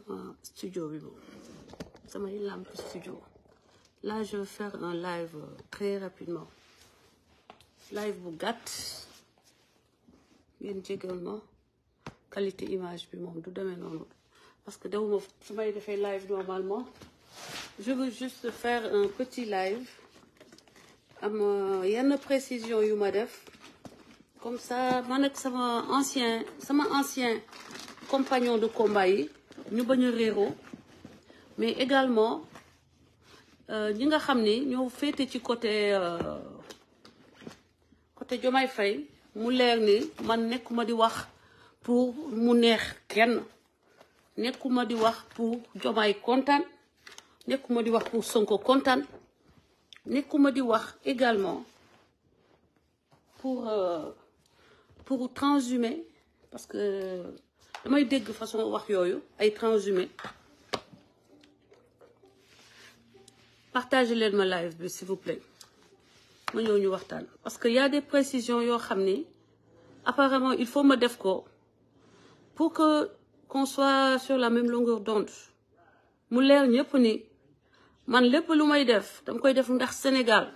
sama studio bi moom samay lampe studio là je vais faire un live très rapidement live bu gàtt ngeen jégal ma qualité image bi moom du demee noonu parce que dewuma su may defee live normalement je veux juste faire un petit live am yenn précision yu ma def comme ça man ak sama ancien compagnon de combat yi ñu bañ a réeroo mais également ñi nga xam ni ñoo féete ci côté Diomaye Faye mu leer ni man nekkuma di wax pour mu neex kenn nekkuma di wax pour Diomaye kontaan nekkuma di wax pour Sonko kontaan nekkuma di wax également pour transhumer parce que damay dégg façon wax yooyu ay transhumé partagez leen ma live bi s'il vous plaît ma ñëw ñu waxtaan parce que y a des précisions yoo xam ni apparemment il faut ma def ko pour que qu'on soit sur la même longueur d'onde mu leer ñëpp ni man lépp lu may def dama koy def ndax Sénégal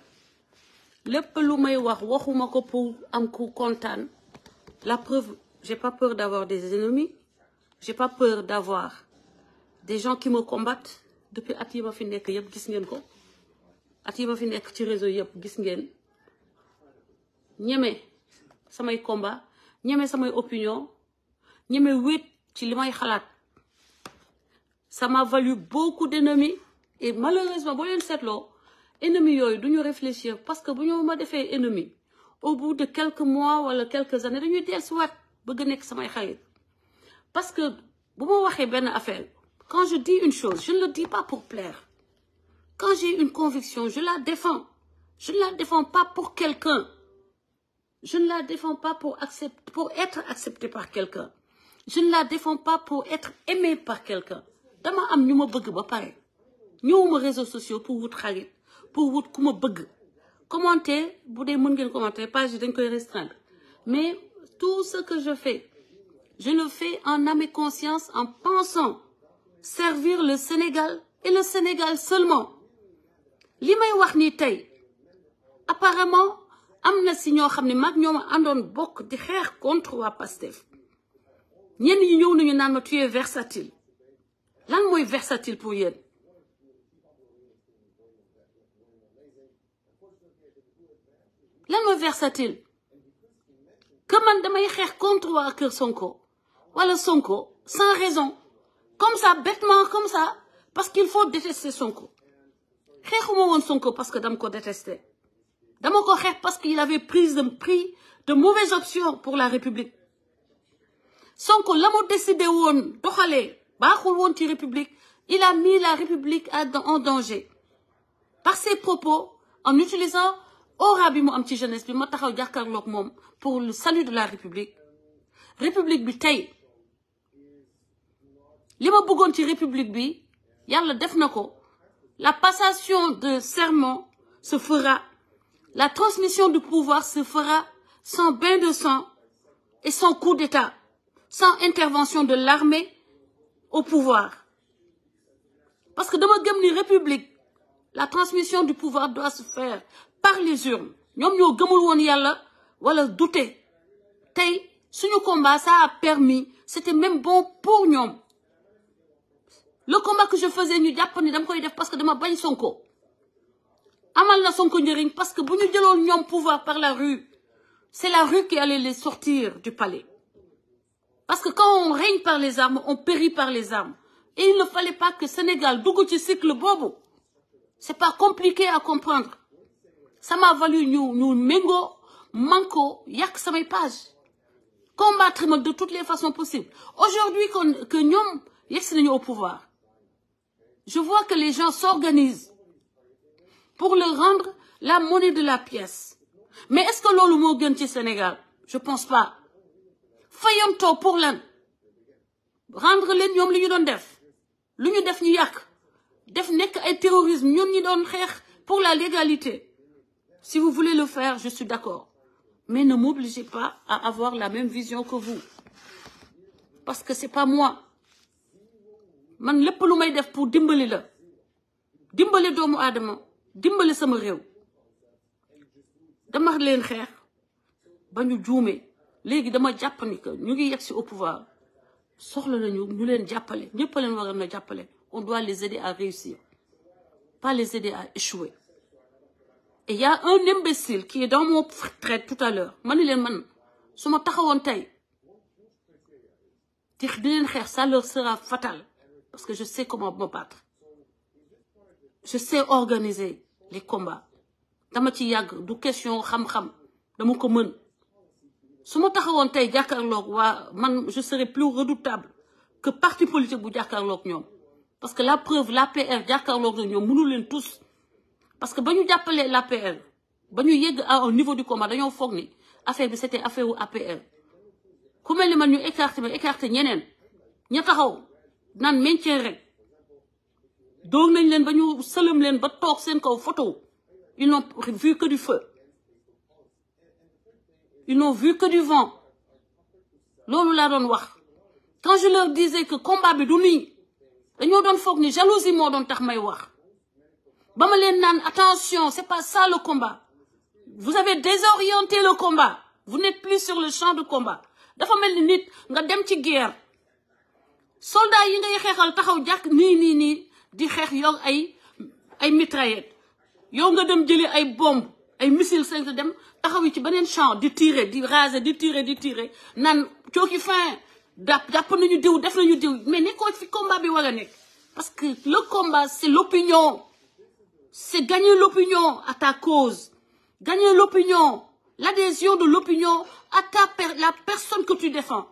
lépp lu may wax waxuma ko pour am ku kontaan la preuve j'ai pas peur d'avoir des ennemis j'ai pas peur d'avoir des gens qui me combattent depuis at yi ma fi nekk yëpp gis ngeen ko at yi ma fi nekk ci réseau yëpp gis ngeen ñeme samay combat ñeme samay opinion ñeme wéet ci li may xalaat ça m'a valu beaucoup d'ennemis et malheureusement boo leen seetloo ennemis yooyu duñu réfléchir parce que bu ñu ma defee ennemi au bout de quelques mois wala quelques années dañuy dellusiwaat bëgg nekk samay xarit parce que bu ma waxee benn affaire quand je dis une chose je ne le dis pas pour plaire quand j'ai une conviction je la défends je ne la défends pas pour quelqu'un je ne la défends pas pour être accepté par quelqu'un je ne la défends pas pour être aimé par quelqu'un dama am ñu ma bëgg ba pare ñëwuma réseaux sociaux pour wut xarit pour wut ku ma bëgg commenter bu dee mën ngeen commenter page yi dañ koy restreindre mais tout ce que je fais je le fais en âme et conscience en pensant servir le Sénégal et le Sénégal seulement li may wax ni tey apparemment am na si ñoo xam ne mag ñoo ma àndoon bokk di xeex contre waa Pastef ñenn ñi ñëw nañu naan ma tu es versatile lan mooy versatile pour yéen lan mooy versatile que man damay xeex contre waa kër Sonko wala Sonko sans raison comme ça bêtement comme ça parce qu'il faut détester Sonko xeexuma woon Sonko parce que dama ko détester dama ko xeex parce qu'il avait pris de mauvaises options pour la République Sonko la mu décidé woon doxalee baaxul woon ci République il a mis la République en danger par ses propos en utilisant aura bi mu am ci jeunesse bi ma taxaw jàkkaarloog moom pour le salut de la République bi tey li ma bëggoon ci République bi yàlla def na ko la passation de serment se fera la transmission du pouvoir se fera sans bain de sang et sans coup d'État sans intervention de l'armée au pouvoir parce que dama gëm ni République la transmission du pouvoir doit se faire par les urnes ñoom ñoo gëmul woon yàlla wala douter tey suñu combat ça a permis c'était même bon pour ñoom le combat que je faisais ñu jàpp ni dama koy def parce que dama bañ Sonko amal na Sonko njëriñ parce que bu ñu jëloon ñoom pouvoir par la rue c'est la rue qui allait les sortir du palais parce que quand on règne par les armes on périt par les armes et il ne fallait pas que Sénégal dugg ci cycle boobu c'est pas compliqué à comprendre ça m'a valu ñu méngoo manko yàq samay page combattre ma de toutes les façons possibles aujourd'hui que ñoom yegsi nañu au pouvoir je vois que les gens s'organisent pour leur rendre la monnaie de la pièce mais est-ce que loolu moo gën ci Sénégal je pense pas fayantoo pour lan rendre leen ñoom li ñu doon def lu ñu def ñu yàq def nekk ay terrorisme ñun ñi doon xeex pour la légalité si vous voulez le faire je suis d'accord mais ne m'obligez pas à avoir la même vision que vous parce que c'est pas moi man lépp lu may def pour dimbali la dimbali doomu aadama dimbali sama réew dama leen xeex ba ñu juumee léegi dama jàpp ni que ñu ngi yegg si au pouvoir soxla nañu ñu leen jàppale ñëpp leen war na jàppale on doit les aider à réussir pas les aider à échouer. Et il y a un imbécile qui est dans mon trait tout à l'heure ma ni leen man su ma taxawoon tey di leen xeex ça leur sera fatal parce que je sais comment me battre je sais organiser les combats dama ci yàgg du question xam-xam dama ko mën su ma taxawoon tey jàkkaarloog waa man je serai plus redoutable que parti politique bu jàkkaarloog ñoom parce que la preuve l'APR jàkkaarloog ñoom mënu leen tous parce que ba ñu jàppalee l'APR ba ñu yegg à un niveau du combat dañoo foog ni affaire bi c'était affaire wu APR ku mel ni man ñu écarté ñeneen ña taxaw naan maintien rek doog nañ leen ba ñu sëlëm leen ba toog seen kaw photo ils n'ont vu que du feu ils n'ont vu que du vent loolu laa doon wax quand je leur disais que combat bi du nii dañoo doon foog ni jalousie moo doon tax may wax ba ma leen naan attention c'est pas ça le combat vous avez désorienté le combat vous n'êtes plus sur le champ de combat dafa mel ni nit nga dem ci guerre soldats yi ngay xeexal taxaw jàkk nii di xeex yow ay mitraillettes yow nga dem jëli ay bombe ay missiles cinq dem taxaw yi ci beneen champ di tirer di raser di tirer naan cooki fin jàpp nañu diw def nañu diw mais nekkoo fi combat bi war a nekk parce que le combat c'est l'opinion c'est gagner l'opinion à ta cause gagner l'opinion l'adhésion de l'opinion à la personne que tu défends.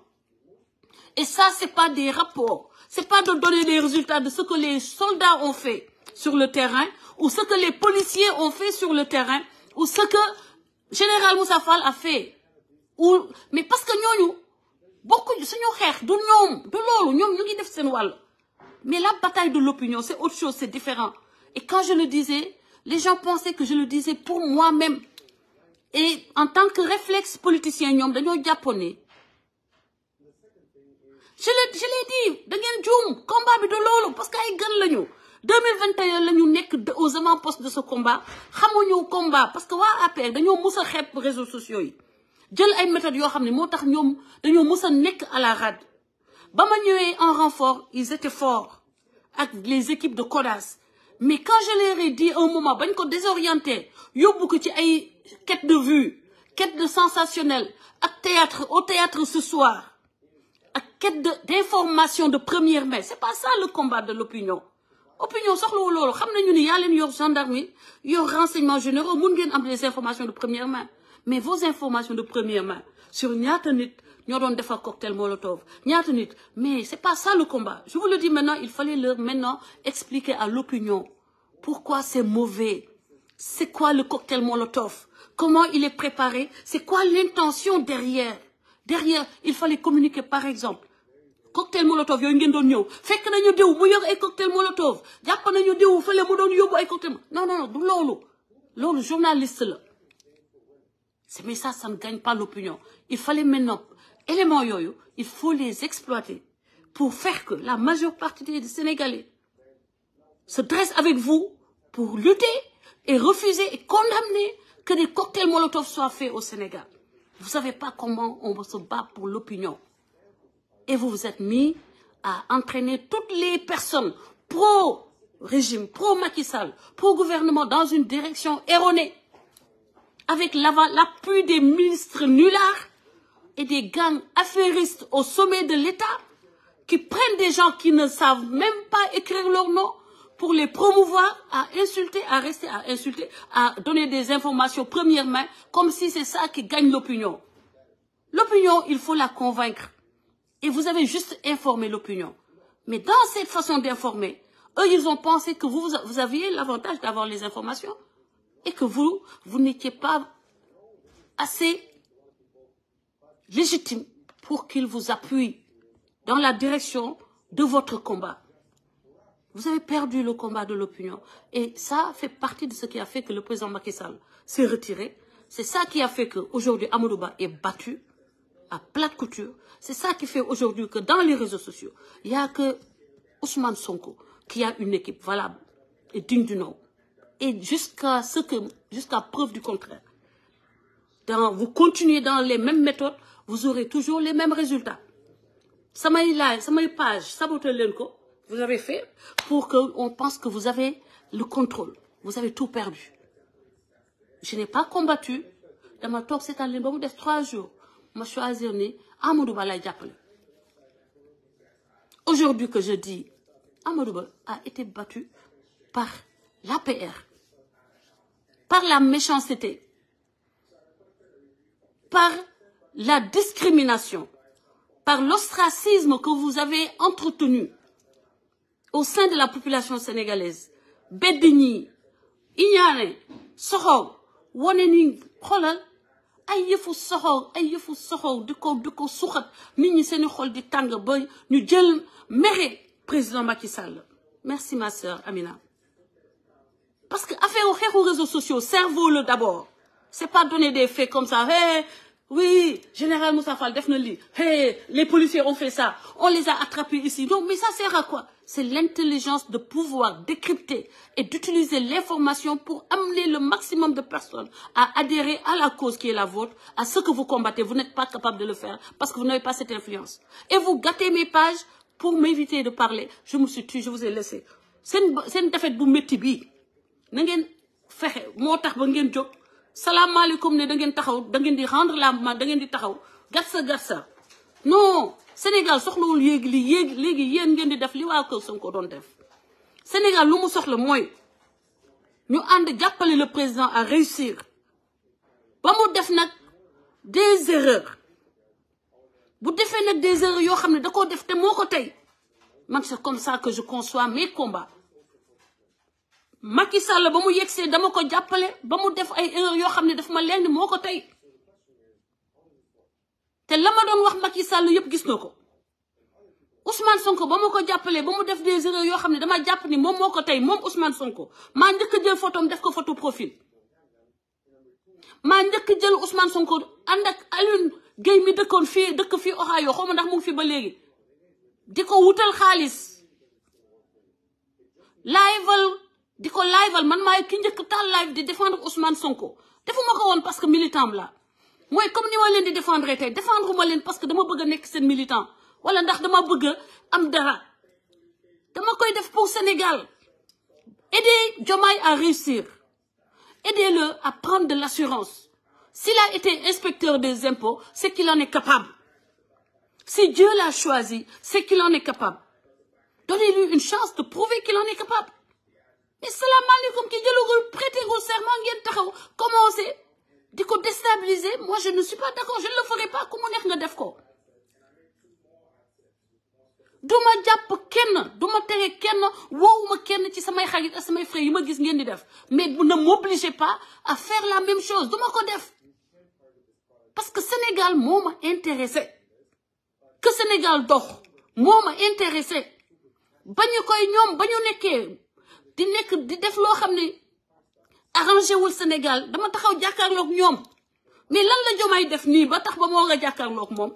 Et ça, c'est pas des rapports. C'est pas de donner des résultats de ce que les soldats ont fait sur le terrain, ou ce que les policiers ont fait sur le terrain, ou ce que Général Moussa Fall a fait. Mais parce que nous, beaucoup de mais la bataille de l'opinion, c'est autre chose, c'est différent. Et quand je le disais, les gens pensaient que je le disais pour moi-même. Et en tant que réflexe politicien, nous sommes japonais. Je l'ai dit, combat de lolo, parce qu'il y a 2021, nous sommes aux avant-postes de ce combat. Nous sommes combat, parce que nous avons fait des réseaux sociaux. Nous avons méthodes nous avons à la rade. En renfort, ils étaient forts avec les équipes de Kodas. Mais quand je leur ai dit un moment, ils ont désorienté, ils ont beaucoup de quête de vue, quête de sensationnel, au théâtre ce soir, à quête d'information de première main. C'est pas ça le combat de l'opinion. Opinion, ça il y a les gendarmerie, il y a renseignements généraux, il y a des informations de première main. Mais vos informations de première main, sur Nyatanit, nous avons fait un cocktail Molotov. Mais c'est pas ça le combat. Je vous le dis maintenant, il fallait leur maintenant expliquer à l'opinion pourquoi c'est mauvais. C'est quoi le cocktail Molotov? Comment il est préparé? C'est quoi l'intention derrière? Derrière, il fallait communiquer par exemple. Cocktail Molotov, yo ngeen doon ñew. Fekk nañu diw mu yor ay cocktail Molotov. Japp nañu diw fele mu doon yobbu ay cocktail. Non, du lolu. Lolu journaliste la. Mais ça ne gagne pas l'opinion. Il fallait maintenant, éléments yoyo, il faut les exploiter pour faire que la majeure partie des Sénégalais se dressent avec vous pour lutter et refuser et condamner que des cocktails Molotov soient faits au Sénégal. Vous savez pas comment on se bat pour l'opinion. Et vous vous êtes mis à entraîner toutes les personnes pro-régime, pro-Macky Sall, pro-gouvernement dans une direction erronée. Avec l'appui des ministres nullards et des gangs affairistes au sommet de l'État qui prennent des gens qui ne savent même pas écrire leur nom pour les promouvoir, à insulter, à rester à insulter, à donner des informations première main, comme si c'est ça qui gagne l'opinion. L'opinion, il faut la convaincre. Et vous avez juste informé l'opinion. Mais dans cette façon d'informer, eux, ils ont pensé que vous aviez l'avantage d'avoir les informations et que vous n'étiez pas assez légitime pour qu'ils vous appuient dans la direction de votre combat. Vous avez perdu le combat de l'opinion. Et ça fait partie de ce qui a fait que le président Macky Sall s'est retiré. C'est ça qui a fait qu'aujourd'hui, Amadou Ba est battu à plate couture. C'est ça qui fait aujourd'hui que dans les réseaux sociaux, il n'y a que Ousmane Sonko, qui a une équipe valable et digne du nom. Et jusqu'à preuve du contraire. Vous continuez dans les mêmes méthodes, vous aurez toujours les mêmes résultats. Samay page, sabote l'enco, vous avez fait pour qu'on pense que vous avez le contrôle. Vous avez tout perdu. Je n'ai pas combattu. Dans ma talk, c'est en ligne, 3 jours. Je choisi Amadou Ba lay jàppale. Aujourd'hui que je dis, Amadou Ba a été battu par l'APR, par la méchanceté, par la discrimination, par l'ostracisme que vous avez entretenu au sein de la population sénégalaise. Bedini, Ignane, Soho, Woneni, Holal, ay yëfu soxor diko suxat nit ñi seeni xol di tàng ba ñu jël mere président Macky Sall. Merci ma sœur Amina. Parce que affaire aux réseaux sociaux, cerveau-le d'abord. C'est pas donner des faits comme ça. Hey, oui, général Moussa Fall def na li. Hey, les policiers ont fait ça. On les a attrapés ici. Non, mais ça sert à quoi? C'est l'intelligence de pouvoir décrypter et d'utiliser l'information pour amener le maximum de personnes à adhérer à la cause qui est la vôtre, à ce que vous combattez. Vous n'êtes pas capable de le faire parce que vous n'avez pas cette influence. Et vous gâtez mes pages pour m'éviter de parler. Je me suis tue, je vous ai laissé. C'est une défaite bu metti bi. Na ngeen fexé motax ba ngeen jog. Salam alaikum ne da ngeen taxaw, da ngeen di rendre la main, da ngeen di taxaw. Gatsa. Non. Sénégal soxlawul léegi yéen ngeen di def li waa Kër Sonko doon def. Sénégal lu mu soxla mooy ñu ànd jàppale le président à réussir ba mu def nag des erreurs bu defee nag des erreurs yoo xam ne da koo def te moo ko tey man c'est comme ça que je conçois mes combats. Macky Sall ba mu yegsee dama ko jàppale ba mu def ay erreurs yoo xam ne daf ma leen ni moo ko tey. te la ma doon wax Macky Sall yëpp gis na ko Ousmane Sonko ba ma ko jàppalee ba mu def des erreurs yoo xam ne dama jàpp ni moom moo ko tey moom Ousmane Sonko maa njëkk jël photom def ko photo profil maa njëkk jël Ousmane Sonko ànd ak Alioune Gueye mi dëkk fii Ohio xaw ma ndax mu ngi fi ba léegi di ko wutal xaalis di ko liveal man maay ki njëkk taal live di défendre Ousmane Sonko defuma ko woon parce que militant la moi comme ni ma leen di défendre tey défendre ma leen parce que dama bëgg a nekk seen militant wala ndax dama bëgg am dara dama koy def pour Sénégal. Aider Diomaye à réussir, aidez-le à prendre de l'assurance. S'il a été inspecteur des impôts, c'est qu'il en est capable. Si Dieu l'a choisi, c'est qu'il en est capable. Donnez-lui une chance de prouver qu'il en est capable. Mais salam alaikum ki jëlugul prêter au serment ngeen taxaw commencer di ko déstabiliser. Moi je ne suis pas d'accord, je ne le ferai pas. Comment neex nga def ko duma jàpp kenn duma tere kenn woowuma kenn ci samay xarit ak samay frères yi ma gis ngeen di def, mais ne m'obligez pas à faire la même chose duma ko def parce que Sénégal moo ma intéressé, que Sénégal dox moo ma intéressé. bañu koy ñoom bañu nekkee di def loo xam ne arrangé wul Sénégal dama taxaw jàkkaarloog ñoom. mais lan la Diomaye def nii ba tax ba moo nga jàkkaarloog moom?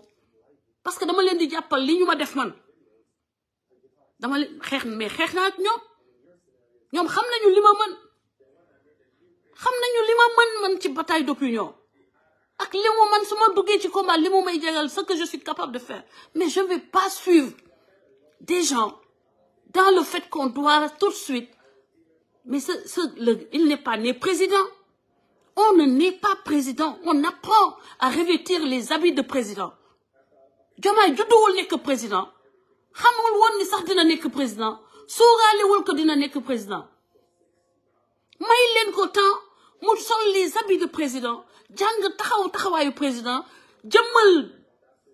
parce que dama leen di jàppal li ñu ma def man. dama leen xeex mais xeex naa ak ñoom xam nañu li ma mën, xam nañu li ma mën man ci bataille d'opinion ak li mu man su ma duggee ci combat li mu may jégal ce que je suis capable de faire. Mais je ne vais pas suivre des gens dans le fait qu'on doit tout de suite. Mais il n'est pas né président. On ne naît pas président. On apprend à revêtir les habits de président. Diomaye judduwul nekk président. xamul woon ni sax dina nekk président. Sóoraalewul ko dina nekk président. may leen ko temps mu sol les habits de président. jàng taxawaayu président. jëmmal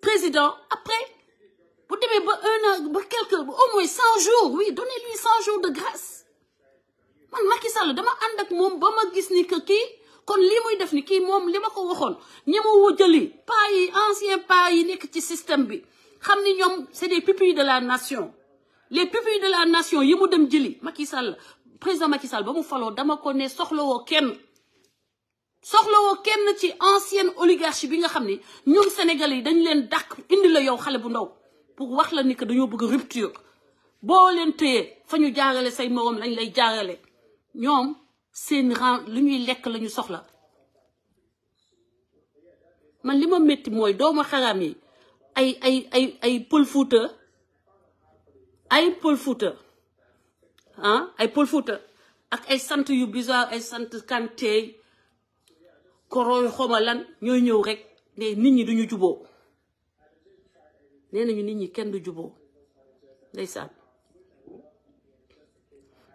président. Après bu demee ba 1 an ba au moins 100 jours. Oui, donnez-lui 100 jours de grâce. man Macky Sall dama ànd ak moom ba ma gis ni que kii kon lii muy def ni kii moom li ma ko waxoon ñi ma woo jëli pas yi ancien pas yi nekk ci système bi xam ni ñoom c'est des pupilles de la nation. Les pupilles de la nation yi mu dem jëli Macky Sall président Macky Sall ba mu faloo dama ko ne soxlawoo kenn ci ancienne oligarchie bi nga xam ni ñoom Sénégalais yi dañ leen dàq indi la yow xale bu ndaw pour wax la ni que dañoo bëgg rupture. boo leen téye fa ñu jaarale say morom lañ lay jaarale ñoom seen rang lu ñuy lekk la ñu soxla man li ma métti mooy doomu xaraam yi ay Pël Fuuta ay Pël Fuuta ay Pël Fuuta ak ay sant yu bizarre ay sant Kanté koroy xoma lan ñooy ñëw rek ne nit ñi duñu juboo nee nañu nit ñi kenn du juboo ndeysaan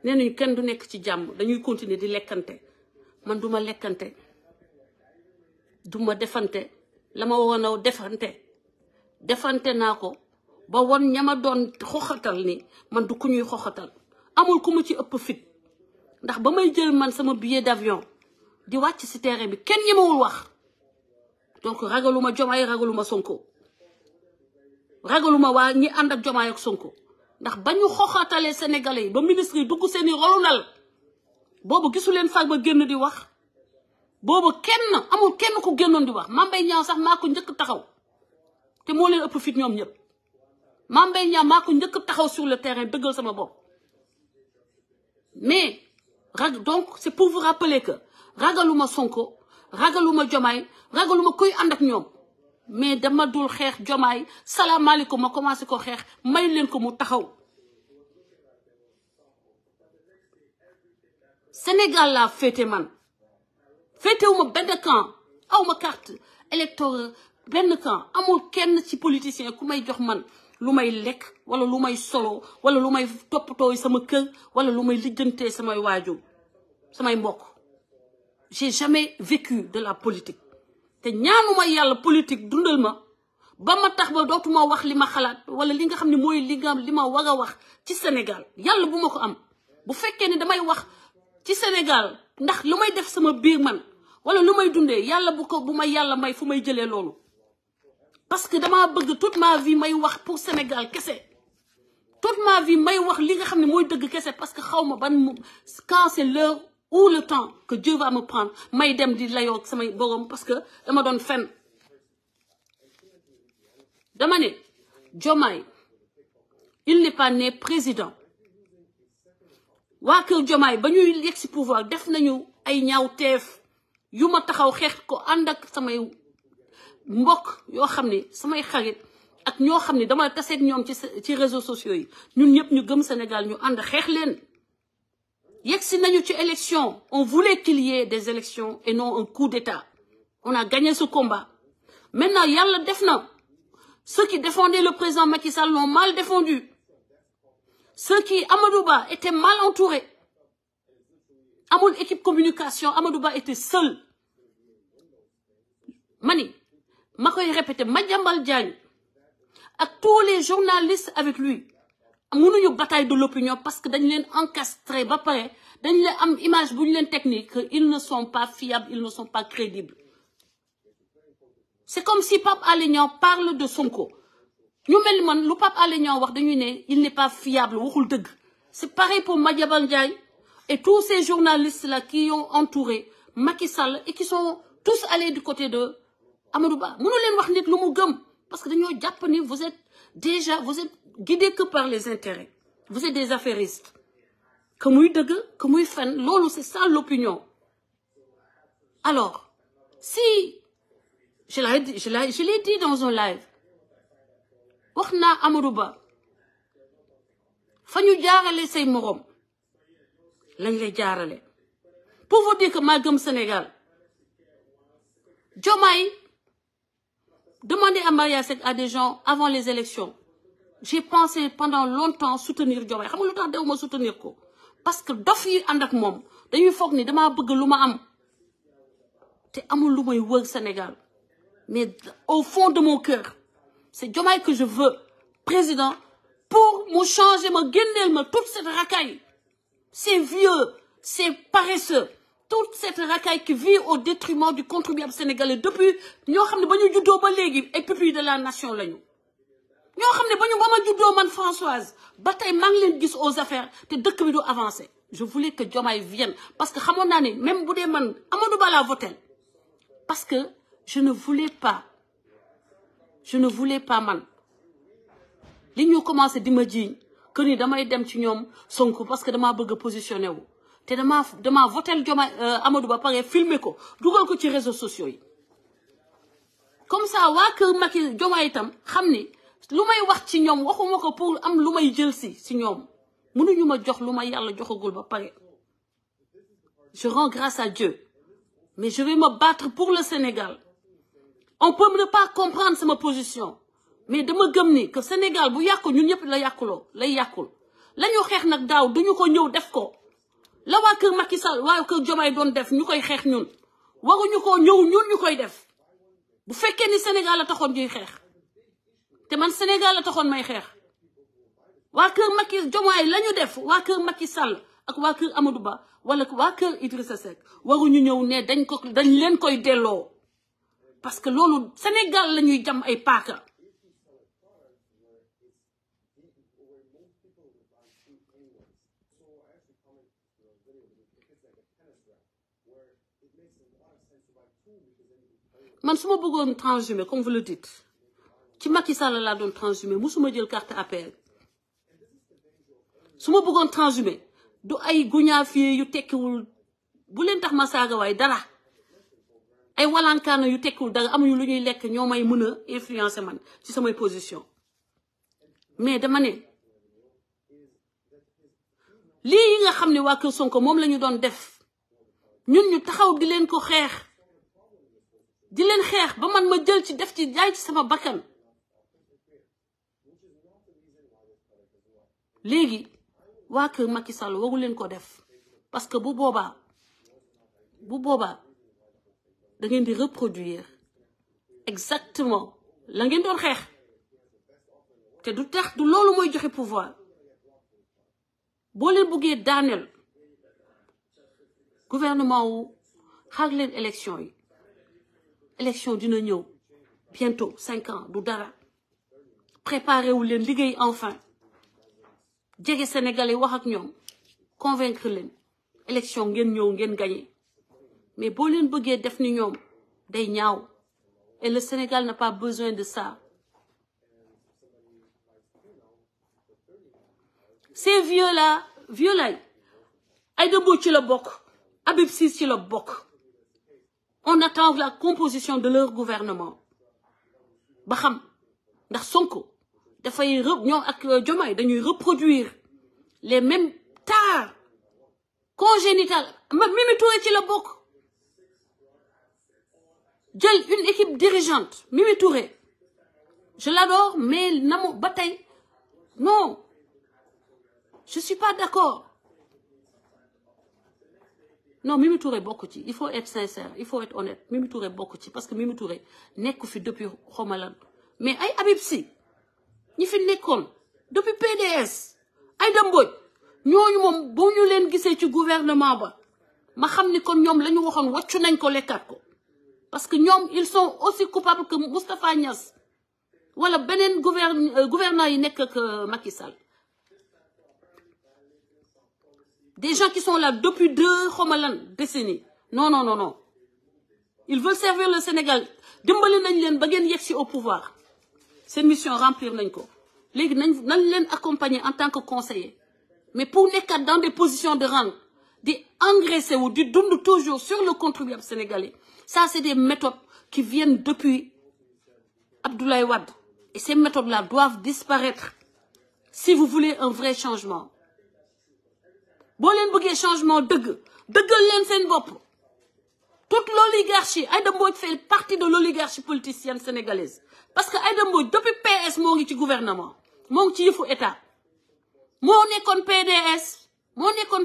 nee nañu kenn du nekk ci jàmm dañuy continuer di lekkante man duma lekkante duma defante la ma woon a defante naa ko ba won ñama doon xoxatal ni man du ku ñuy xoxatal amul ku mu ci ëpp fit ndax ba may jël man sama billet d'avion di wàcc ci terrain bi kenn ñemewul wax donc ragaluma Diomaye ragaluma Sonko ragaluma waa ñi ànd ak Diomaye ak Sonko ndax ba ñu xoxatalee sénégalais yi ba ministre yi dugg seeni rolunal boobu gisu leen fag ba génn di wax boobu amul kenn ku génnoon di wax Mame Mbaye Niang sax maa ko njëkk taxaw te moo leen ëpp fit ñoom ñëpp Mame Mbaye Niang maa ko njëkk taxaw sur le terrain dëggal sama bopp mais donc c'est pour vous rappeler que ragaluma Sonko ragaluma Diomaye ragaluma kuy ànd ak ñoom mais dama dul xeex Diomaye salaamaaleykum ma commencé ko xeex may leen ko mu taxaw Sénégal laa féete man féetewuma benn camp awma carte électorale benn camp amul kenn ci politicien ku may jox man lu may lekk wala lu may solo wala lu may toppatoo sama kër wala lu may lijjantee samay waajur samay mbokk j'ai jamais vécu de la politique te ñaanuma yàlla politique dundal ma ba ma tax ba dootuma wax li ma xalaat wala li nga xam ne mooy li ma war a wax ci Sénégal yàlla bu ma ko am bu fekkee ne damay wax ci Sénégal ndax lu may def sama biir man wala lu may dundee yàlla bu ma yàlla may fu may jëlee loolu parce que dama bëgg toute ma vie may wax pour Sénégal kese toute ma vie may wax li nga xam ne mooy dëgg kese parce que xaw ma ban quand c'est l'heure ou le temps que Dieu va me prendre may dem di layoo samay borom parce que dama doon fen dama ne Diomaye il n'est pas né président waa kër Diomaye ba ñuy yegg si pouvoir def nañu ay ñaawteef yu ma taxaw xeex ko ànd ak samay mbokk yoo xam ne samay xarit ak ñoo xam ne dama taseeg ñoom ci réseaux sociaux yi ñun ñëpp ñu gëm Sénégal ñu ànd xeex leen yegg si nañu ci élection on voulait qu'il y ait des élections et non un coup d'état on a gagné ce combat maintenant yàlla def na ceux qui défendaient le président Macky Sall l'ont mal défendu ceux qui Amadou Ba étaient mal entourés amul équipe communication Amadou Ba était seul mani ma koy répéter Madiambal Diagne ak tous les journalistes avec lui mënuñu bataille de l'opinion parce que dañ leen encastré ba pare dañ leen am image bu ñu leen technique ils ne sont pas fiables ils ne sont pas crédibles c'est comme si Pape Alé Niang parle de Sonko ñu mel man lu Pape Alé Niang wax dañuy ne il n'est pas fiable waxul dëgg c'est pareil pour Madiambal Diagne et tous ces journalistes là qui ont entouré Macky Sall et qui sont tous allés du côté de Amadou Ba mënu leen wax nit lu mu gëm parce que dañoo jàpp ni vous êtes guidés que par les intérêts vous êtes des affairistes que muy dëgg que muy fen loolu c'est ça l'opinion alors si je l'ai dit dans un live wax naa Amadou Ba fa ñu jaarale say morom lañ lay jaarale pour vous dire que maa gëm Sénégal Diomaye demandez à Maria Seck à des gens avant les élections j'ai pensé pendant longtemps soutenir Diomaye xam nga lu tax dew ma soutenir ko parce que dof yi ànd ak moom dañuy foog ni damaa bëgg lu ma am te amul lu may wër Sénégal mais au fond de mon cœur c'est Diomaye que je veux président pour mu changer ma génneel ma toute cette racaille ces vieux ces paresseux toute cette racaille qui vit au détriment du contribuable sénégalais depuis ñoo xam ne ba ñu juddoo ba léegi ay pupilles de la nation lañu ñoo xam ne ba ma juddoo man Françoise ba tey maa ngi leen gis aux affaires te dëkk bi du avancer je voulais que Diomaye vienne parce que xamoon naa ne même bu dee man Amadou Ba laa voté parce que je ne voulais pas man li ñu commencé di ma jiiñ que ni damay dem ci ñoom Sonko parce que damaa bëgg a positionné wu te damaa votel Diomaye Amadou Ba pare filmer ko dugal ko ci réseaux sociaux yi comme ça waa kër Macky Diomaye itam xam ni lu may wax ci ñoom waxuma ko pour am lu may jël si ñoom mënuñu ma jox lu ma yàlla joxagul ba pare je rends grâce à Dieu mais je vais me battre pour le Sénégal on peut ne pas comprendre sama position mais dama gëm ni que Sénégal bu yàqu ñun ñëpp lay yàqul la ñu xeex nag daaw duñu ko ñëw def ko la waa kër Macky Sall waa kër Diomaye doon def ñu koy xeex ñun waruñu ko ñëw ñun ñu koy def bu fekkee ni Sénégal la taxoon ñuy xeex te man Sénégal la taxoon may xeex waa kër Macky Diomaye la ñu def waa kër Macky Sall ak waa kër Amadou Ba wala waa kër Idrissa Seck waruñu ñëw ne dañ leen koy delloo parce que loolu Sénégal la ñuy jam ay paaka man su ma bëggoon transhumer comme vous le dites ci Macky Sall laa doon transhumer musuma jël carte APR su ma bëggoon transhumer du ay guñaafiye yu tekkiwul bu leen tax ma saaga waay dara ay walankaana yu tekkiwul dara amuñu lu ñuy lekk ñoo may mën a influencer man ci samay position mais dama ne lii yi nga xam ne waa kër Sonko moom la ñu doon def ñun ñu taxaw di leen ko xeex ba man ma jël ci def ci jaay ci sama bakkan léegi waa kër Macky Sall waru leen ko def parce que bu boobaa da ngeen di reproduire exactement la ngeen doon xeex te du tax du loolu mooy joxe pouvoir boo leen buggee daaneel gouvernement wu xaar leen élection dina ñëw bientôt 5 ans du dara préparé wu leen liggéey enfin jege Sénégalais wax ak ñoom convaincre leen élection ngeen ñëw ngeen gagné mais boo leen bëggee def ni ñoom day ñaaw et le Sénégal n'a pas besoin de ça ces vieux là Aïda Mbodj ci la bokk Habib Sy ci la bokk on attend la composition de leur gouvernement ba xam ndax Sonko dafay ñoom ak Diomaye dañuy reproduire les mêmes tares congénitales Mimi Touré ci la bokk jël une équipe dirigeante Mimi Touré je l'adore mais namu ba tey non je suis pas d'accord non Mimi Touré bokk ci il faut être sincère il faut être honnête Mimi Touré bokk ci parce que Mimi Touré nekk fi depuis xomalan mais ay Habib Sy ñi fi nekkoon depuis PDS Aïda Mbodj ñooñu moom boo ñu leen gisee ci gouvernement ba ma xam ni kon ñoom la ñu waxoon wàccu nañ ko lekkaat ko parce que ñoom ils sont aussi coupables que Moustapha Niass wala beneen gouvernant yi nekk ak Macky Sall des gens qui sont là depuis 2 décennies non ils veulent servir le Sénégal dimbali nañ leen ba ngeen yegsi au pouvoir seen mission remplir nañ ko léegi nañ leen accompagner en tant que conseiller mais pour nekkat dans des positions de rang di engraisser wu di dund toujours sur le contribuable sénégalais ça c'est des méthodes qui viennent depuis Abdoulaye Wade et ces méthodes-là doivent disparaître si vous voulez un vrai changement boo leen bëggee changement dëggal leen seen bopp toute l'oligarchie Aïda Mbodj fait partie de l'oligarchie politicienne sénégalaise parce que Aïda Mbodj depuis PS moo ngi ci gouvernement moo ngi ci yëfu état moo nekkoon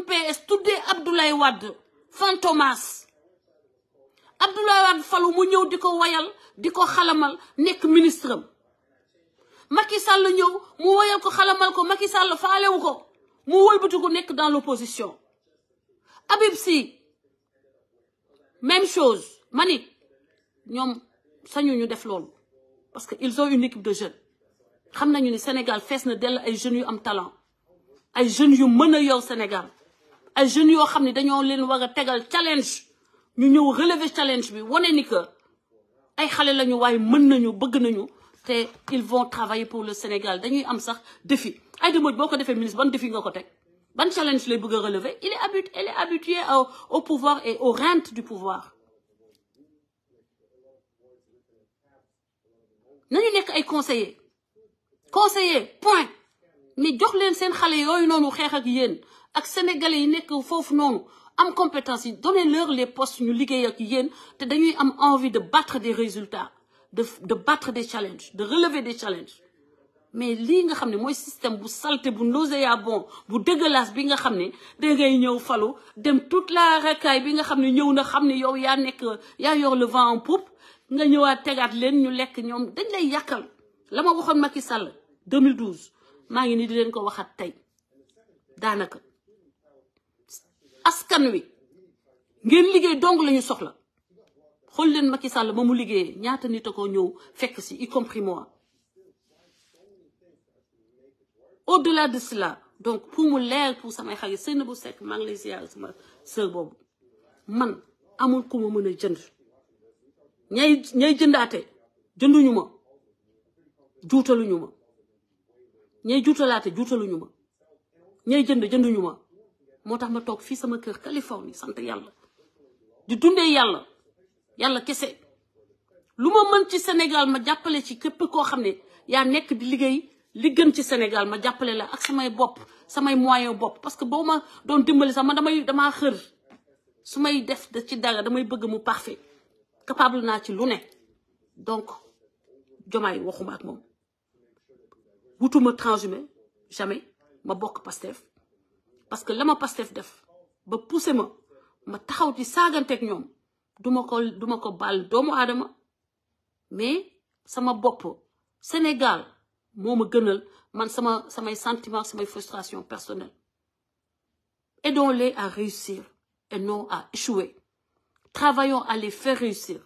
PS tuddee Abdoulaye Wade Fantomas Abdoulaye Wade falu mu ñëw di ko wayal di ko xalamal nekk ministre am Macky Sall ñëw mu wayal ko xalamal ko Macky Sall faalewu ko mu wëlbatu ko nekk dans l'opposition Habib Sy même chose mani ñoom sañu ñu def loolu parce que ils ont une équipe de jeunes xam nañu ni Sénégal fees na dell ay jeunes yu am talent ay jeunes yu mën a yor Sénégal ay jeunes yoo xam ne dañoo leen war a tegal challenge ñu ñëw relever challenge bi wane ni que ay xale lañu waaye mën nañu bëgg nañu te ils vont travailler pour le Sénégal dañuy am sax défi Aïda Mbodj boo ko defee ministre ban défi nga ko teg ban challenge lay bëgg a relever elle est habituée au pouvoir et aux rentes du pouvoir. nañu nekk ay conseiller point mais jox leen seen xale yooyu noonu xeex ak yéen ak sénégalais yi nekk foofu noonu am compétence yi donnez-leur les postes ñu liggéey ak yéen te dañuy am envie de battre des résultats de battre des challenges de relever des challenges. mais lii nga xam ne mooy système bu salté bu nauséabond bu dégueulasse bi nga xam ne dangay ñëw falu dem toute la racaille bi nga xam ne ñëw na xam ne yow yaa yor le vent en poupe nga ñëwaat tegaat leen ñu lekk ñoom dañ lay yàkkal. la ma waxoon Macky Sall 2012 maa ngi nii di leen ko waxaat tey daanaka askan wi ngeen liggéey dong lañu soxla xool leen Macky Sall ba mu liggéeyee ñaata nit a ko ñëw fekk si y compris moi. Au-delà de cela donc pour mu leer pour samay xarit Seynabou Seck maa ngi lay ziar sama sœur boobu man amul ku ma mën a jënd ñay jëndaate jënduñu ma juutaluñu ma ñay juutalaate juutaluñu ma ñay jënd jënduñu ma moo tax ma toog fii sama kër Californie sant yàlla di dundee yàlla kese lu ma mën ci Sénégal ma jàppale ci képp koo xam ne yaa nekk di liggéey li gën ci Sénégal ma jàppale la ak samay moyen bopp parce que boo ma doon dimbali sax man damaa xër su may def ci dara damay bëgg mu parfait capable naa ci lu ne donc Diomaye waxuma ak moom wutuma transhumé jamais ma bokk Pastef parce que la ma Pastef def ba poussé ma taxaw ci saaganteeg ñoom duma ko baal doomu aadama mais sama bopp Sénégal moo ma gënal man samay sentiments samay frustration personnelle. Aidons-les à réussir et non à échouer. Travaillons à les faire réussir.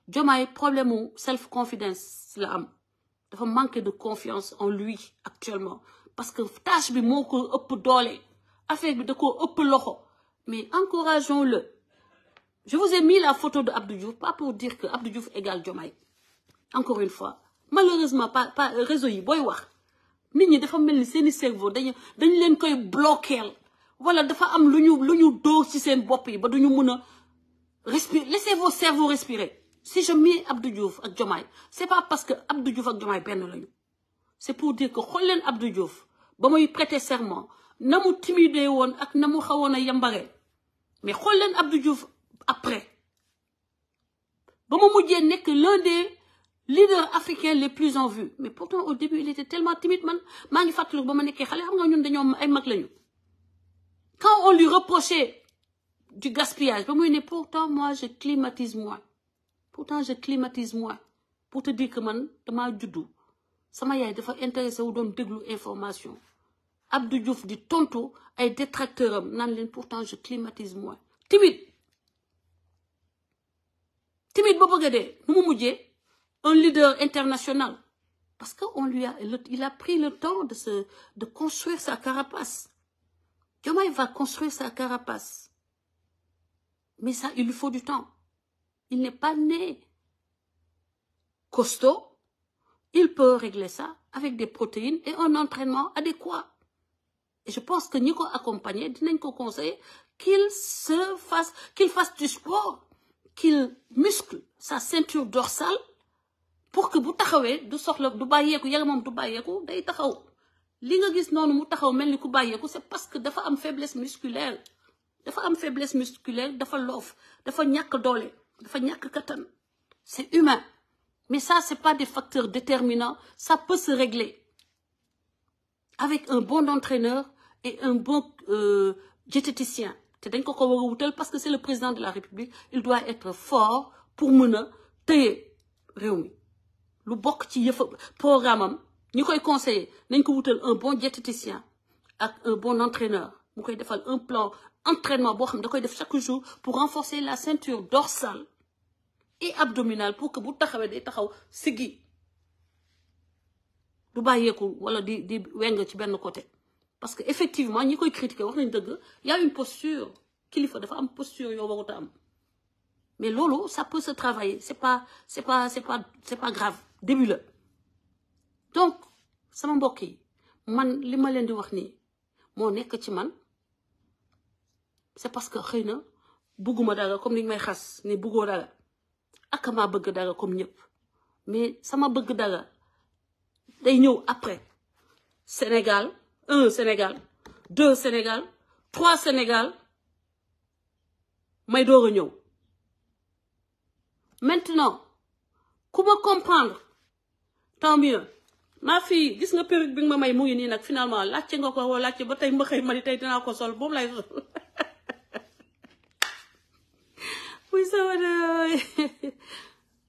Diomaye problème mu self-confidence la am dafa manquer de confiance en lui actuellement parce que tâche bi moo ko ëpp doole affaire bi da ko ëpp loxo mais encourageons-le. Je vous ai mis la photo de Abdou Diouf pas pour dire que Abdou Diouf égale Diomaye encore une fois malheureusement pas réseau yi booy wax nit ñi dafa mel ni seeni cerveau dañu leen koy bloquer wala dafa am lu ñu dóor ci seen bopp yi ba duñu mën a respirer. Laissez vos cerveaux respirer. Si je mets Abdou Diouf ak Diomaye c'est pas parce que Abdou Diouf ak Diomaye benn lañu c'est pour dire que xool leen Abdou Diouf ba muy prêter serment na mu timidé woon ak na mu xawoon a yambaree mais xool leen Abdou Diouf après ba mu mujjee nekk l'un des leaders africains les plus en vue mais pourtant au début il était tellement timide man maa ngi fàttaliku ba ma nekkee xale xam nga ñun dañoo ay mag lañu quand on lui reprochait du gaspillage ba muy ne pourtant moi je climatise moins pour te dire que man damaa juddu sama yaay dafa intéressé wu doon déglu information Abdou Diouf di tontu ay détracteurs am naan leen pourtant je climatise moins timide ba bëgg a dee nu mu mujjee un leader international parce que il a pris le temps de construire sa carapace. Diomaye va construire sa carapace mais ça il lui faut du temps. Il n'est pas né costaud. Il peut régler ça avec des protéines et un entraînement adéquat. Et je pense que ñi ko accompagner dinañ ko conseiller qu'il fasse du sport, qu'il muscle sa ceinture dorsale pour que bu taxawee du soxla du bàyyeeku yaramam du bàyyeeku day taxaw li nga gis noonu mu taxaw mel ni ku bàyyeeku c'est parce que dafa am faiblesse musculaire dafa loof dafa ñàkk doole dafa ñàkk kattan. C'est humain mais ça c'est pas des facteurs déterminants, ça peut se régler avec un bon entraîneur et un bon diététicien te dañ ko war a wutal parce que c'est le président de la République, il doit être fort pour mën a téye réew mi lu bokk ci yëfa programme am ñi koy conseiller nañ ko wutal un bon diététicien ak un bon entraîneur mu koy defal un plan entraînement boo xam da koy def chaque jour pour renforcer la ceinture dorsale et abdominale pour que bu taxawee day taxaw siggi du bàyyeeku wala di weng ci benn côté parce que effectivement ñi koy critiquer wax nañ dëgg y a une posture kilifa dafa am posture yoo warut a am mais loolu ça peut se travailler c'est pas grave début la donc sama mbokk yi man li ma leen di wax nii moo nekk ci man c'est parce que xëy na bugguma dara comme ni may xas ne buggoo dara ak maa bëgg dara comme ñëpp mais sama bëgg dara day ñëw après Sénégal 1 Sénégal 2 Sénégal 3 Sénégal may door a ñëw maintenant ku ma comprendre tant mieux ma fille gis nga perruque bi nga ma may mu ngi nii nag finalement laajte nga ko woo laajte ba tey ma xëy ma ni tey dinaa ko sol boobu lay sol oui ça va de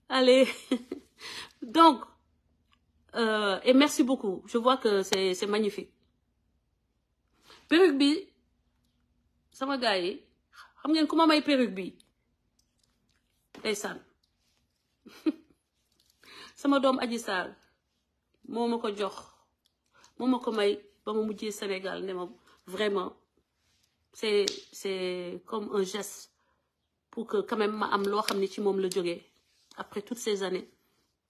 allez donc et merci beaucoup je vois que c'est magnifique perruque bi sama gars yi xam ngeen ku ma may perruque bi ndeysaan sama doom Adji Sarr moo ma ko jox moo ma ko may ba ma mujjee Sénégal ne ma vraiment c'est comme un geste pour que quand même ma am loo xam ne ci moom la jógee après toutes ces années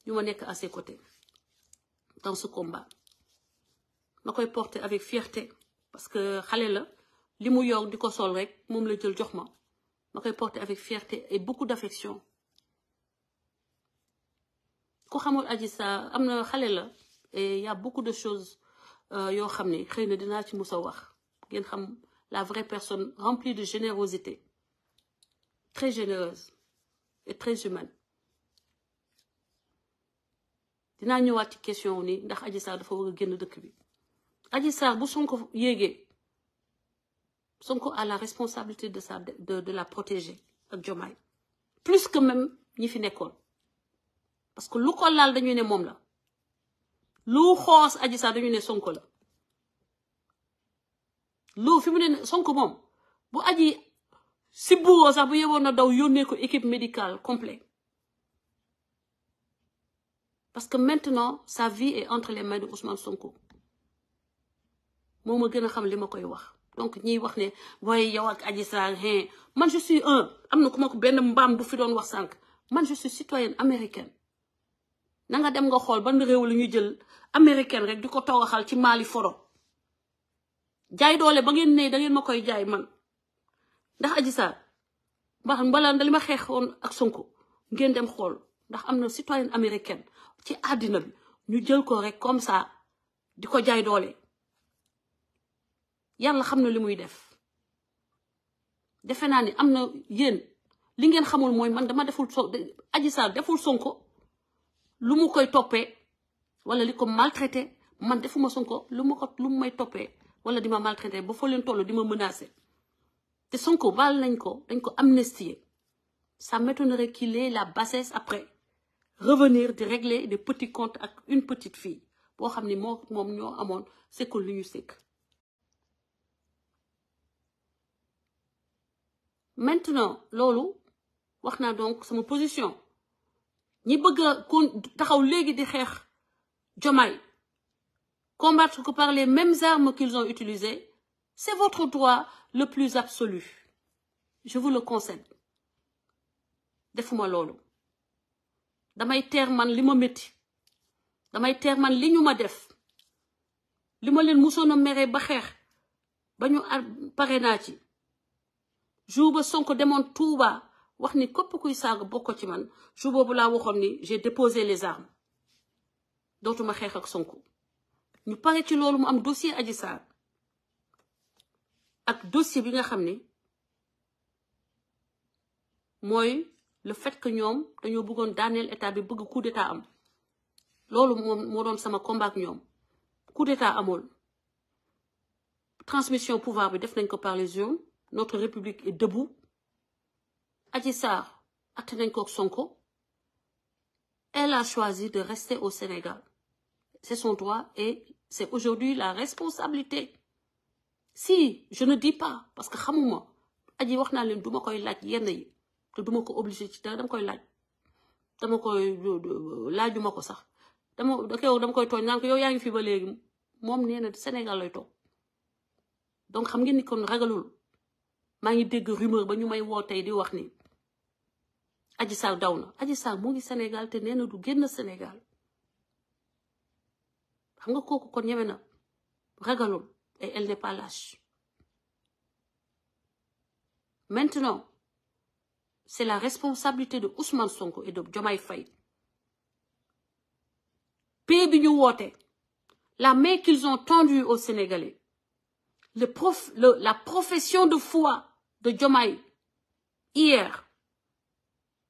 ñu ma nekk à ses côtés dans ce combat ma koy porter avec fierté parce que xale la li mu yor di ko sol rek moom la jël jox ma koy porter avec fierté et beaucoup d'affection ku xamul Adji Sarr am na xale la et y a beaucoup de choses yoo xam ne xëy na dinaa ci mus a wax ngeen xam la vraie personne remplie de générosité très généreuse et très humaine dinaa ñëwaat ci question ni ndax Adji Sarr dafa war a génn dëkk bi Adji Sarr bu Sonko yéegee Sonko a la responsabilité de la protéger ak Diomaye plus que même ñi fi nekkoon parce que lu ko laal dañuy ne moom la lu xoos Adji Sarr dañuy ne Sonko la lu fi mu ne Sonko moom bu aji si buuroo sax bu yeboon na daw yónnee ko équipe médicale complète parce que maintenant sa vie est entre les mains de Ousmane Sonko moo ma gën a xam li ma koy wax donc ñiy wax ne waaye yow ak Adji Sarr man je suis am na ku ma ko benn mbaam bu fi doon wax sànq man je suis citoyenne américaine na nga dem nga xool ban réew la ñu jël américaine rek di ko toogaxal ci Mali foro jaay doole ba ngeen ne da ngeen ma koy jaay man ndax Adji Sarr mbala li ma xeexoon ak Sonko ngeen dem xool ndax am na citoyenne américaine ci àddina bi ñu jël ko rek comme ça di ko jaay doole yàlla xam na li muy def defe naa ni am na yéen li ngeen xamul mooy man dama deful Adji Sarr deful Sonko lu mu koy toppee wala li ko maltraité man defuma Sonko lu mu may toppee wala di ma maltraité ba foo leen toll di ma menacé te Sonko baal nañ ko dañ ko amnistier ça m'étonnerait qu'il ait la bassesse après revenir di régler des petits comptes ak une petite fille boo xam ni moom ñoo amoon sekkul li ñu sekk maintenant loolu wax naa donc sama position ñi bëgg a taxaw léegi di xeex Diomaye combattre que par les mêmes armes qu'ils ont utilisées c'est votre droit le plus absolu je vous le concède defuma loolu damay teer man li ma métti damay teer man li ñu ma def li ma leen musoon a mere ba xeex ba ñu pare naa ci jour ba Sonko demoon Touba wax ni képp kuy saaga bokko ci man jour boobu laa waxoon ni j'ai déposé les armes dootuma xeex ak Sonko ñu pare ci loolu mu am dossier Adji Sarr ak dossier bi nga xam ni mooy le fait que ñoom dañoo bëggoon daaneel état bi bëgg coup d'état am loolu moom moo doon sama combat ak ñoom coup d'état amul transmission pouvoir bi def nañ ko par les urnes notre république est debout Adji Sarr atte nañ ko ak Sonko elle a choisi de rester au Sénégal c'est son droit et c'est aujourd'hui la responsabilité si je ne dis pas parce que xamuma aji wax naa leen duma koy laaj yenn yi te duma ko obligé ci dara dama koy laaj dama koy laajuma ko sax dama koy tooñ naan ko yow yaa ngi fi ba léegi moom nee na Sénégal lay toog donc xam ngeen ni kon ragalul maa ngi dégg rumeur ba ñu may woo tey di wax ni Adji Sarr daw na Adji Sarr mu ngi Sénégal te nee na du génn Sénégal xam nga kooku kon ñeme na ragalul et elle n'est pas lâche. Maintenant, c'est la responsabilité de Ousmane Sonko et de Diomaye Faye. Pays bi ñu woote, la main qu'ils ont tendue aux Sénégalais, la profession de foi de Diomaye hier,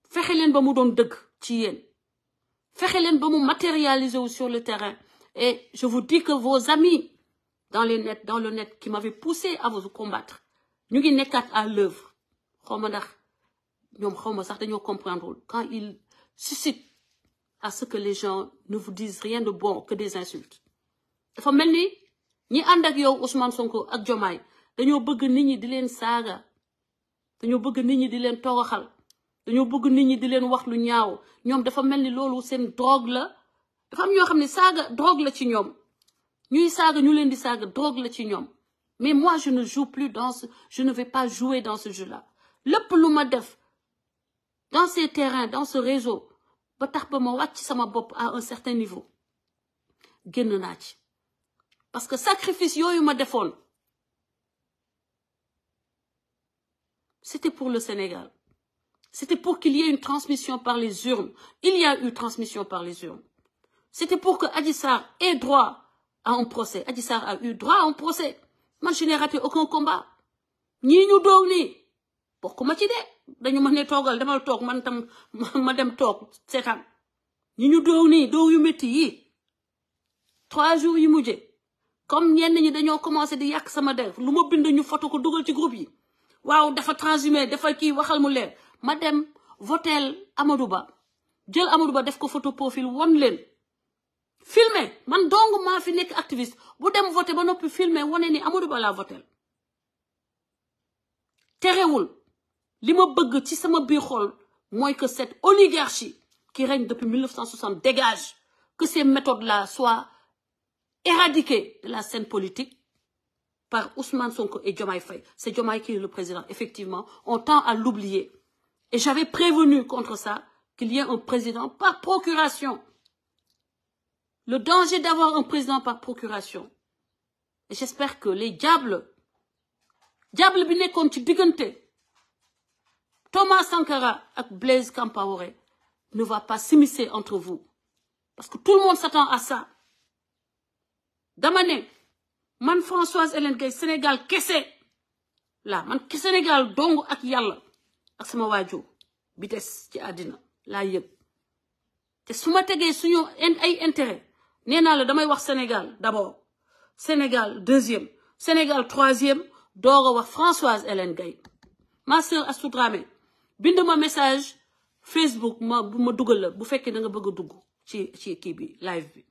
fexe leen ba mu doon dëgg ci yéen, fexe leen ba mu matérialiser wu sur le terrain. Et je vous dis que vos amis dans le net qui m'avaient poussé à vous combattre, ñu ngi nekkaat à l'œuvre. Xawma ndax ñoom xawma sax dañoo comprendre quand ils suscitent à ce que les gens ne vous disent rien de bon que des insultes. Dafa mel ni ñi ànd ak yow Ousmane Sonko ak Diomaye dañoo bëgg nit ñi di leen saaga, dañoo bëgg nit ñi di leen toroxal, dañoo bëgg nit ñi di leen wax lu ñaaw. Ñoom dafa mel ni loolu seen drogue la. Dafa am ñoo xam ne saaga drogue la ci ñoom, ñuy saaga ñu leen di saaga drogue la ci ñoom. Mais moi je ne joue plus je ne vais pas jouer dans ce jeu-là. Lépp lu ma def dans ces terrains, dans ce réseau, ba tax ba ma wàcc sama bopp à un certain niveau, génn naa ci. Parce que sacrifice yooyu ma defoon, c'était pour le Sénégal. C'était pour qu'il y ait une transmission par les urnes. Il y a eu transmission par les urnes. C'était pour que Adji Sarr ait droit à un procès. Adji Sarr a eu droit à un procès. Moi, je n'ai raté aucun combat. Ñii ñu doog nii bokk ma ci de dañu ma ne toogal demal toog man tam ma dem toog seetaan. Ñi ñu doog nii doog yu métti yi 3 jours yi mujje comme ñenn ñi dañoo commencé di yàq sama der lu ma bind ñu photo ko dugal ci groupe yi. Waaw dafa transhumé dafa kii waxal mu leer. Ma dem votel Amadou Ba jël Amadou Ba def ko photo profil won leen filmer man dong maa fi nekk activiste bu dem voté ba noppi filmer wane ni Amadou Ba laa votel. Terewul li ma bëgg ci sama biir xol mooy que cette oligarchie qui règne depuis 1960 dégage, que ces méthodes-là soient éradiquées de la scène politique par Ousmane Sonko et Diomaye Faye. C'est Diomaye qui est le président, effectivement. On tend à l'oublier. Et j'avais prévenu contre ça, qu'il y ait un président par procuration. Le danger d'avoir un président par procuration. Et j'espère que les diables bi nekkoon ci diggante Thomas Sankara ak Blaise Compaoré ne va pas s'immiscer entre vous. Parce que tout le monde s'attend à ça. Dama ne man Françoise Hélène Gaye Sénégal kese la man ke Sénégal dong ak yàlla ak sama waajur bi des ci àddina laa yëg. Te su ma tegee suñu ay intérêt nee naa la damay wax Sénégal d'abord, Sénégal deuxième, Sénégal troisième, doog a wax Françoise Hélène Gaye. Ma sœur Astou Dramé bind ma message Facebook ma dugal la bu fekkee da nga bëgg a dugg ci kii bi live bi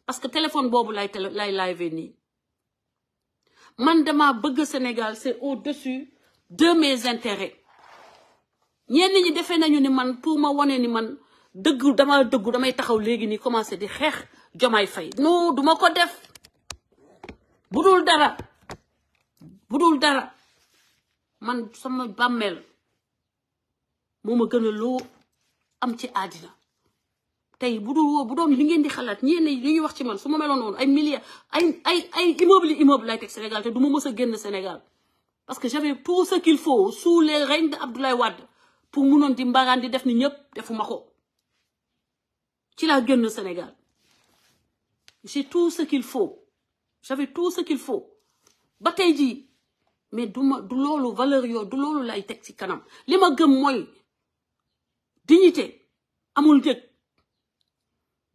parce que téléphone boobu lay live nii. Man dama bëgg Sénégal, c'est au-dessus de mes intérêts. Ñenn ñi defee nañu ni man pour ma wone ni man damay taxaw léegi ni commencé di xeex Diomaye Faye. Non duma ko def. Budul dara man sama bàmmeel moo ma gën a loo am ci àddina. Tey bu doon li ngeen di xalaat ñenn li ñuy wax ci man su ma meloon noonu ay milliards ay immeuble lay teg Sénégal te du ma mës a génn Sénégal parce que j'avais tout ce qu'il faut sous les règnes d'Abdoulaye Wade pour munoon di mbaraan di def ni ñëpp defuma ko ci laa génn Sénégal. J'ai tout ce qu'il faut, j'avais tout ce qu'il faut ba tey jii mais du loolu valeur yoo du loolu lay teg ci kanam. Li ma gëm mooy dignité amul njëg.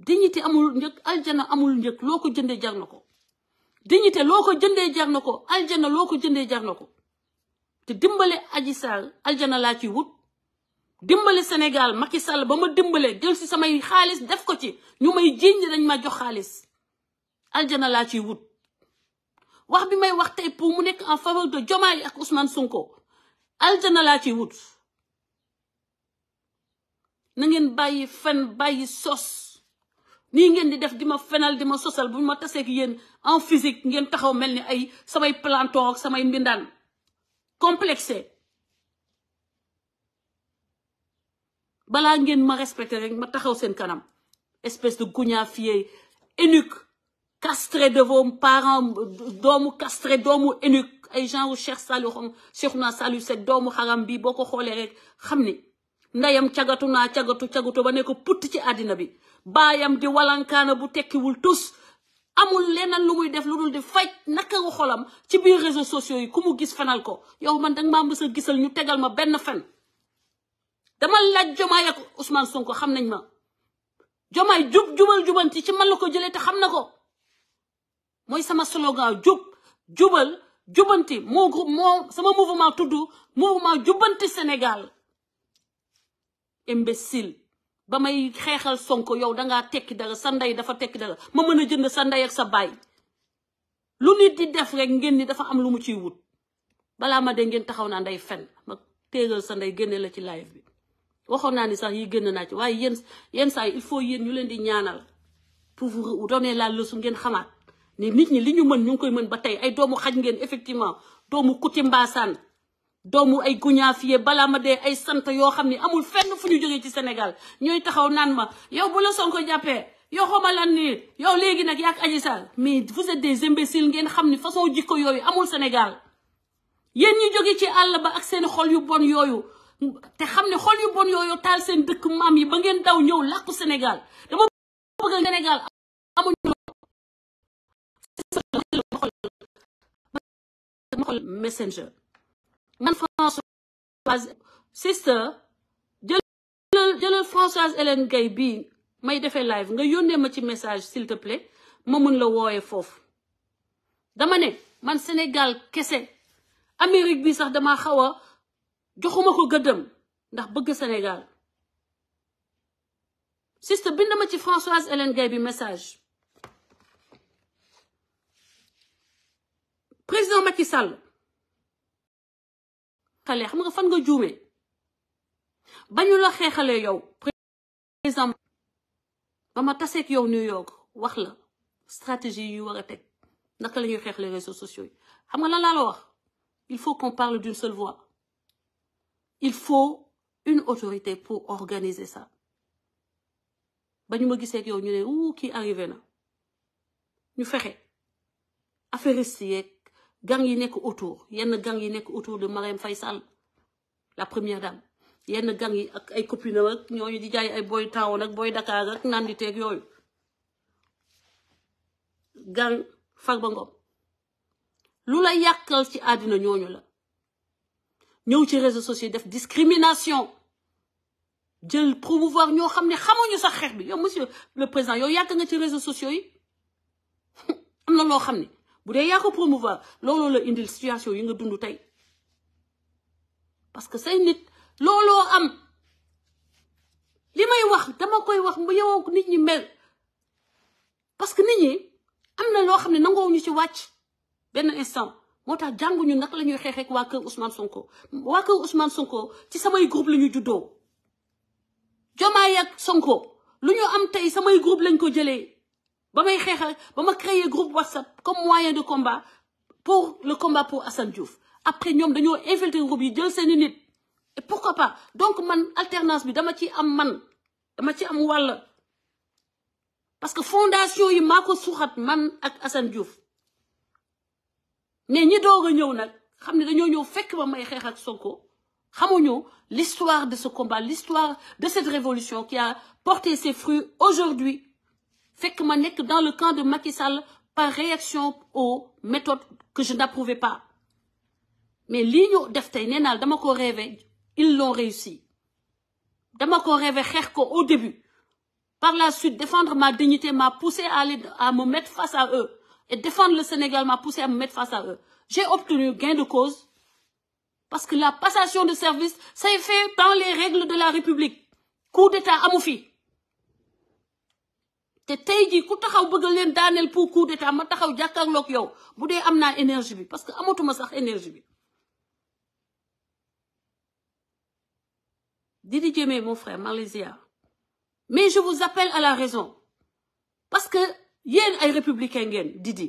Dignité amul njëg, aljana amul njëg, loo ko jëndee jar na ko. Dignité loo ko jëndee jar na ko, aljana loo ko jëndee jar na ko. Te dimbale Adji Sarr aljana laa ci wut. Dimbale Sénégal Macky Sall ba ma dimbale jël si samay xaalis def ko ci ñu may jiiñ dañ ma jox xaalis. Aljana laa ci wut. Wax bi may wax tey pour mu nekk en faveur de Diomaye ak Ousmane Sonko. Aljana laa ci wut. Na ngeen bàyyi fen bàyyi sos. Nii ngeen di def di ma fenal di ma sosal bu ma taseeg yéen en physique ngeen taxaw mel ni ay samay planton ak samay mbindaan complexé. Balaa ngeen ma respecté rek ma taxaw seen kanam espèce de gougnafier eunuque castré de vos parents doomu castré doomu eunuque ay genre Cheikh Saliou xam Cheikhouna Saliou Seck doomu xaram bi boo ko xoolee rek xam ni ndeyam cagatu naa cagatu ba ne ko putt ci àddina bi baayam di walankaana bu tekkiwul tus amul leneen lu muy def lu dul di faj nakaru xolam ci biir réseaux sociaux yi ku mu gis fenal ko yow man danga maa mës a gisal ñu tegal ma benn fen dama laaj Diomaye ak Ousmane Sonko xam nañ ma Diomaye jubal jubanti ci man la ko jëlee te xam na ko mooy sama slogan jubal jubanti moo sama mouvement tudd mouvement jubanti Sénégal imbécile ba may xeexal Sonko yow dangaa tekki dara sa ndey dafa tekki dara ma mën a jënd sa ndey ak sa baay lu nit di def rek ngeen ni dafa am lu mu ciy wut balaa ma de ngeen taxaw naa nday fen ma téegal sa ndey génne la ci live bi waxoon naa ni sax yi génn naa ci waaye yéen saa yi il faut yéen ñu leen di ñaanal pour vous donner la leçon ngeen xamaat ni nit ñi li ñu mën ñu ngi koy mën ba tey ay doomu xaj ngeen effectivement doomu kuti mbaasaan doomu ay guñaafiye balaa ma dee ay sant yoo xam ne amul fenn fu ñu jógee ci Sénégal ñooy taxaw naan ma yow bu la Sonko jàppee yow xama lan nii yow léegi nag yaak Adji Sarr mais vous êtes des imbéciles ngeen xam ni façon jikko yooyu amul Sénégal yéen ñu jóge ci àll ba ak seen xol yu bon yooyu te xam ne xol yu bon yooyu taal seen dëkk maam yi ba ngeen daw ñëw làkku Sénégal dama bëgg Sénégal amuñu messenger man Françoise sister jëlal Françoise Hélène Gaye bii may defee live nga yónnee ma ci message s'il te plaît ma mun la wooyee foofu dama ne man Sénégal kese Amérique bi sax dama xaw a joxuma ko gëddëm ndax bëgg Sénégal sister bind ma ci Françoise Hélène Gaye bi message président Macky Sall xale xam nga fan nga juumee bañu la xeexalee yow président ba ma taseeg yow New York wax la stratégie yu war a teg naka la ñuy xeexalee réseaux sociaux yi xam nga lan laa la wax il faut qu'on parle d'une seule voix il faut une autorité pour organiser ça ba ñu ma gisee ak yow ñu ne kii arrivé na ñu fexe affairiste yeeg gang yi nekk autour yenn gang yi nekk autour de Marème Faye Sall la première dame yenn gang yi ak ay copines ak ñooñu di jaay ay boy town ak boy Dakar ak naan di teeg yooyu gang Farba Ngom lu la yàqal ci àddina ñooñu la ñëw ci réseaux sociaux def discrimination jël promouvoir ñoo xam ne xamuñu sax xeex bi yow monsieur le président yow yàgg nga ci réseaux sociaux yi am na loo xam ne bu dee yaa ko promouvoir looloo la indil situation yi nga dund tey parce que say nit looloo am li may wax dama koy wax mu yow nit ñi mel parce que nit ñi am na loo xam ne nangoowuñu ci wàcc benn instant moo tax jànguñu naka la ñuy xeexee ak waa kër Ousmane Sonko waa kër Ousmane Sonko ci samay groupe la ñu juddoo Diomaye ak Sonko lu ñu am tey samay groupe lañ ko jëlee ba may xeexal ba ma créer groupe WhatsApp comme moyen de combat pour le combat pour Assane Diouf après ñoom dañoo infiltrer groupe yi jël seeni nit et pourquoi pas donc man alternance bi dama ci am wàll parce que fondation yi maa ko suuxat man ak Assane Diouf mais ñi doog a ñëw nag xam ne dañoo ñëw fekk ba may xeex ak Sonko xamuñu l'histoire de ce combat l'histoire de cette révolution qui a porté ses fruits aujourd'hui fekk ma nekk dans le camp de Macky Sall par réaction aux méthodes que je n'approuvais pas mais lii ñu def tey nee naa dama ko rêvé ils l'ont réussi dama ko rêvé xeex ko au début par la suite défendre ma dignité m'a poussé à me mettre face à eux et défendre le Sénégal m'a poussé à me mettre face à eux j'ai obtenu gain de cause parce que la passation de service c'est fait dans les règles de la République coup d'état amu fi te tey jii ku taxaw bëgg leen daaneel pour coup d'état ma taxaw jàkkaarloog yow bu dee am naa énergie bi parce que amatuma sax énergie bi Didi Djemé mon frère Malaysia mais je vous appelle à la raison parce que yéen ay républicain ngeen Didi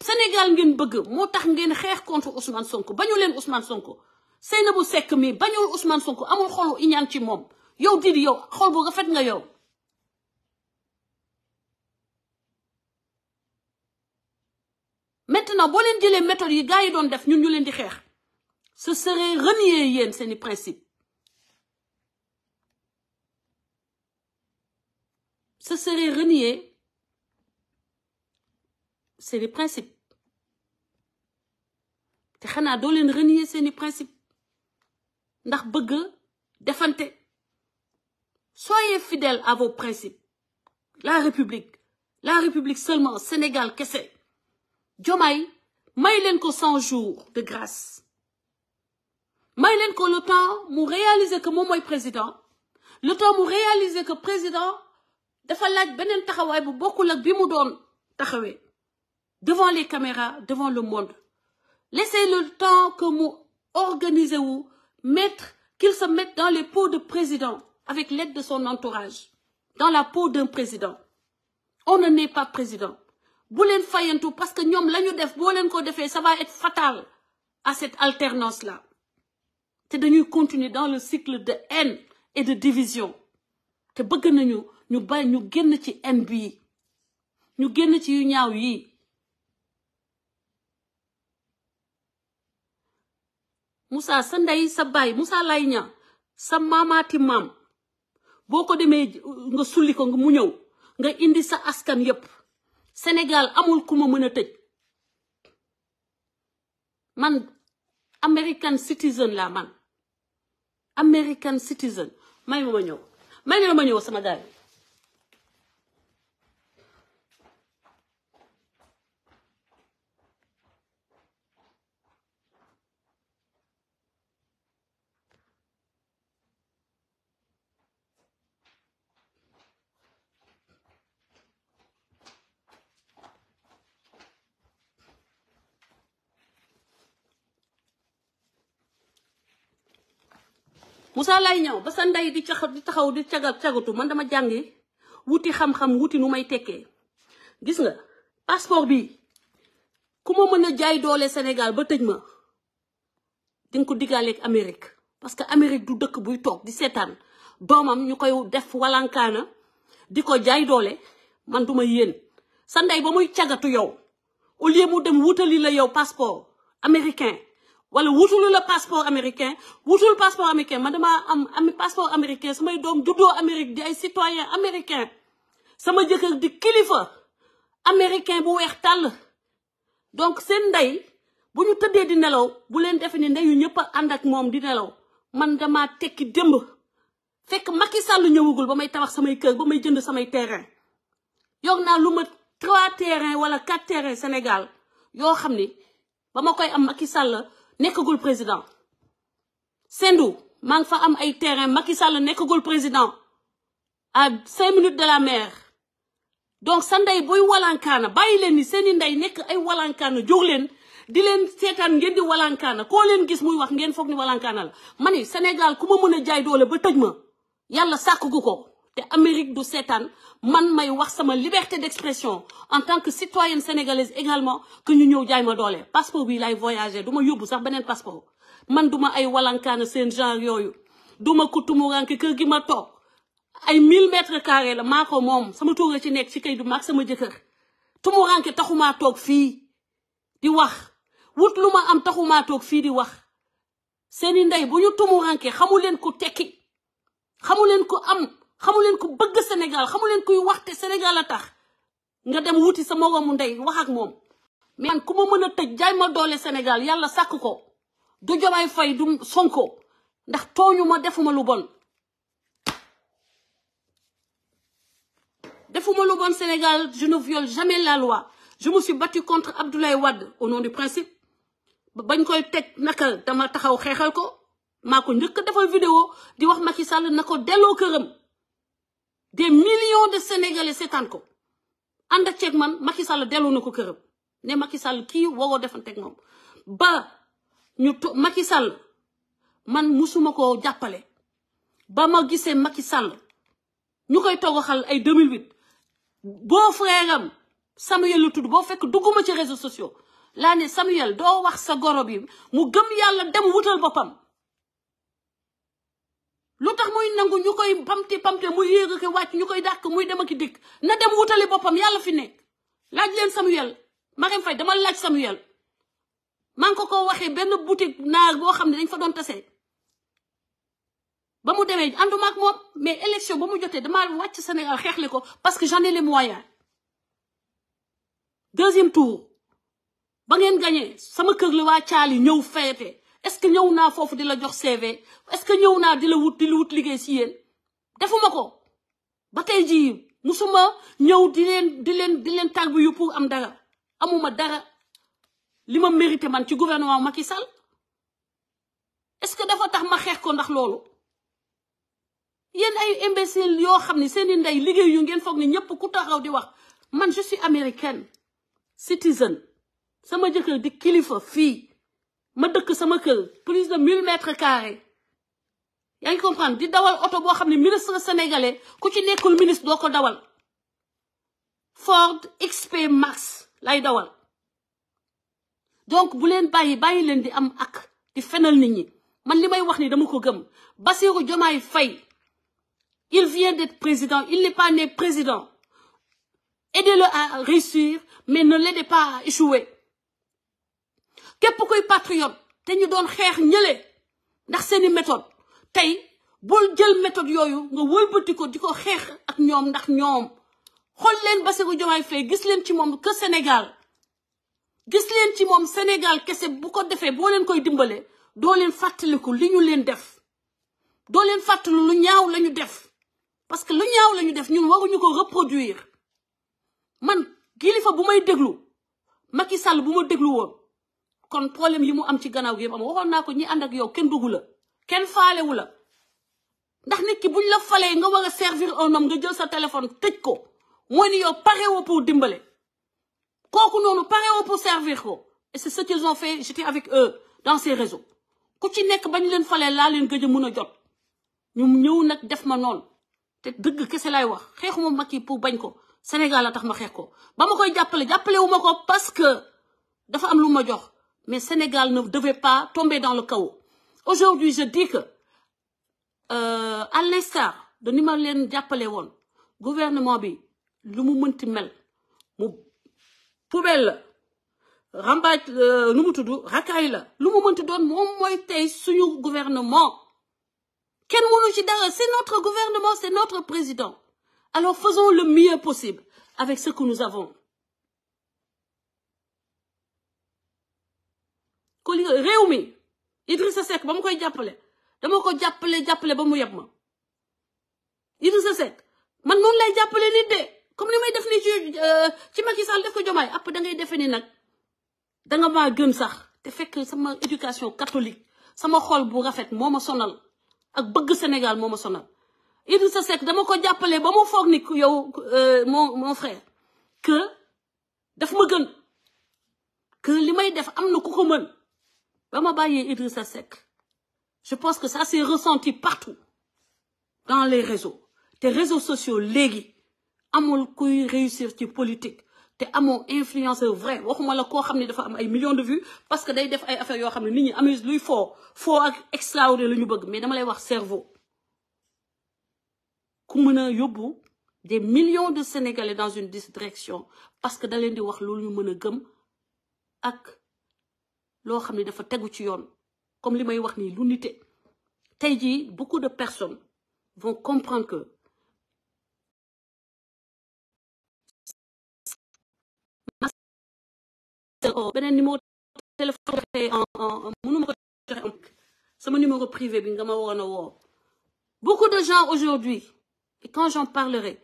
Sénégal ngeen bëgg moo tax ngeen xeex contre Ousmane Sonko bañu leen Ousmane Sonko Seynabou Seck mi bañul Ousmane Sonko amul xolu iñaan ci moom yow Didi yow xol bu rafet nga yow maintenant boo leen jëlee méthode yi gars yi doon def ñun ñu leen di xeex ce serait renier yéen seeni principe ce serait renier seeni principe te xanaa doo leen renier seeni principe ndax bëgg defante soyez fidèles à vos principes la république seulement Sénégal kese Diomaye may leen ko 100 jours de grâce may leen ko le temps mu réaliser que moom mooy président le temps mu réaliser que président dafa laaj beneen taxawaay bu bokkul ak bi mu doon taxawee devant les caméras devant le monde laissez le temps que mu organiser wu qu'il se mette dans les peaux de président avec l'aide de son entourage dans la peau d'un président on ne n'est pas président bu leen fayantu parce que ñoom la ñu def boo leen ko defee ça va être fatal à cette alternance là te dañuy continuer dans le cycle de haine et de division te bëgg nañu ñu bay ñu génn ci haine bii ñu génn ci yu ñaaw yi Moussa sa ndey sa baay Moussa lay ña sa maamaati maam boo ko demee nga sulli ko mu ñëw nga indi sa askan yépp Sénégal amul ku ma mën a tëj man American citizen la man American citizen may ma ñëw sama gaay Moussa lay ñëw ba sa ndey di taxaw di cagatu man dama jàngi wuti xam-xam wuti nu may tekkee gis nga passeport bi ku ma mën a jaay doole Sénégal ba tëj ma di nga ko diggaaleeg Amérique parce que Amérique du dëkk buy toog di seetaan doomam ñu koy def walankaana di ko jaay doole man duma yéen sa ndey ba muy cagatu yow au lieu mu dem wutali la yow passeport américain wala wutul le passeport américain man dama am passeport américain samay doom juddoo Amérique di ay citoyen américain sama jëkkër di kilifa américain bu weex tàll donc seen ndey bu ñu tëddee di nelaw bu leen defe ni ndeyu ñëpp a ànd ak moom di nelaw man dama tekki démb fekk Macky Sall ñëwagul ba may tabax samay kër ba may jënd samay terrain yor naa lu ma 3 terrain wala 4 terrain Sénégal yoo xam ni ba ma koy am Macky Sall nekkagul président Sendou maa ngi fa am ay terrain Macky Sall nekkagul président à 5 minutes de la mer donc sa ndey booy walankaana bàyyi leen ni seeni ndey nekk ay walankaana jóg leen di leen seetaan ngeen di walankaana koo leen gis muy wax ngeen foog ni walankaana la ma ni Sénégal ku ma mën a jaay doole ba tëj ma yàlla sàkkugu ko te Amérique du seetaan man may wax sama liberté d'expression en tant que citoyenne sénégalaise également que ñu ñëw jaay ma doole passeport bi lay voyager du ma yóbbu sax beneen passeport man duma ay walankaana seen genre yooyu duma ko tumuranke kër gi ma toog ay 1000 mètres carrés la maa ko moom sama tuura ci nekk ci kay du maag sama jëkkër tumuranke taxumaa toog fii di wax wut lu ma am taxumaa toog fii di wax seeni ndey bu ñu tumuranke xamu leen ko tekki xamu leen ko am xamu leen ko bëgg Sénégal xamu leen kuy waxte Sénégal a tax nga dem wuti sa moromu ndey wax ak moom mais man ku ma mën a tëj jaay ma doole Sénégal yàlla sàkk ko du Diomaye Faye du Sonko ndax tooñu ma defuma lu bon Sénégal je ne viole jamais la loi je me suis battue contre Abdoulaye Wade au nom du principe bañ koy teg naka dama taxaw xeexal ko maa ko njëkk defal vidéo di wax Macky Sall na ko delloo këram des millions de Sénégalais seetaan ko ànd ak ceeg man Macky Sall delloo na ko këram ne Macky Sall kii waroo defanteeg moom ba ñu Macky Sall man musuma ko jàppale ba ma gisee Macky Sall ñu koy toogaxal ay 2008 boo frère am Samuel lu tudd boo fekk dugguma ci réseaux sociaux laa ne Samuel doo wax sa goro bi mu gëm yàlla dem wutal boppam lu tax muy nangu ñu koy pamte muy yéeg ak wàcc ñu koy dàq muy dem ak dikk na dem wutali boppam yàlla fi nekk laaj leen Samuel Marème Faye dama laaj Samuel maa ngi ko waxee benn boutique naar boo xam ne dañ fa doon tase ba mu demee ànduma ak moom mais élection ba mu jotee damaa wàcc Sénégal xeexle ko parce que j'en ai les moyens. Deuxième tour ba ngeen gagné sama kër la waa caali ñëw feete est-ce que ñëw naa foofu di la jox CV est-ce que ñëw naa di la wut liggéey si yéen defuma ko ba tey jii musuma ñëw di leen tàggu yu pour am dara amuma dara li ma mérité man ci gouvernement Macky Sall est-ce que dafa tax ma xeex ko ndax loolu yéen ay imbécile yoo xam ne seeni ndey liggéey yu ngeen foog ni ñëpp ku taxaw di wax man je suis américaine citizen sama jëkkër di kilifa fii ma dëkk sama kër plus de 1000 mètres carrés yaa ngi comprendre di dawal oto boo xam ne ministre sénégalais ku ci nekkul ministre doo ko dawal Ford XP Max lay dawal donc bu leen bàyyi leen di am ak di fenal nit ñi man li may wax ni dama ko gëm Bassirou Diomaye Faye il vient d'être président il n'est pas né président aidez-le à réussir mais ne l'aidez pas à échouer képp koy patriote te ñu doon xeex ñële ndax seeni méthode tey bul jël méthode yooyu nga wëlbati ko di ko xeex ak ñoom ndax ñoom xool leen Bassirou Diomaye Faye gis leen ci moom que Sénégal gis leen ci moom Sénégal kese bu ko defee boo leen koy dimbale doo leen fàttaliku li ñu leen def doo leen fàttaliku lu ñaaw lañu def parce que lu ñaaw lañu def ñun waruñu ko reproduire man kilifa bu may déglu Macky Sall bu ma déglu woon kon problème yi mu am ci gannaaw gi am waxoon naa ko ñi ànd ak yow kenn bëggu la kenn faalewu la ndax nit ki buñ la falee nga war a servir un homme nga jël sa téléphone tëj ko mooy ni yow parewoo pour dimbale kooku noonu parewoo pour servir ko et c'est ce qu'ils ont fait j'étais avec eux dans ces réseaux ku ci nekk bañ leen falee laa leen gëj a mun a jot ñu ñëw nag def ma noonu te dëgg kese lay wax xeexuma Macky pour bañ ko Sénégal la tax ma xeex ko ba ma koy jàppale wu ma ko parce que dafa am lu ma jox mais Sénégal ne devait pas tomber dans le chaos aujourd'hui je dis que à l'instar de ni ma leen jàppale woon gouvernement bi lu mu mënti mel mu poubelle la rambaaj nu mu tudd rakaay la lu mu mënti doon moom mooy tey suñu gouvernement kenn mënu ci dara c'est notre gouvernement c'est notre président alors faisons le mieux possible avec ce que nous avons ko li réew mi Idrissa Seck ba mu koy jàppale dama ko jàppale ba mu yeb ma Idrissa Seck man noonu lay jàppale nit de comme ni may def ni ci Macky Sall def ko Diomaye après da ngay defe ni nag danga maa gën sax te fekk sama éducation catholique sama xol bu rafet moo ma sonal ak bëgg Sénégal moo ma sonal Idrissa Seck dama ko jàppale ba mu foog ni yow mon frère que daf ma gën que li may def am na ku ko mën ba ma bàyyee Idrissa Seck je pense que ça s'est ressenti partout dans les réseaux te réseaux sociaux léegi amul kuy réussir ci politique te amoo influenceur vrai waxuma la koo xam ne dafa am ay millions de vues parce que day def ay affaires yoo xam ne nit ñi amuse luy foo ak extraordinaire lu ñu bëgg mais dama lay wax cerveau ku mën a yóbbu des millions de Sénégalais dans une direction parce que da leen di wax loolu ñu mën a gëm ak loo xam ne dafa tegu ci yoon comme li may wax nii lu nite tey jii beaucoup de personnes vont comprendre que beneen numéro téléphone mënuma ko joxe sama numéro privé bi nga ma waroon a woo beaucoup de gens aujourd'hui et quand j'en parlerai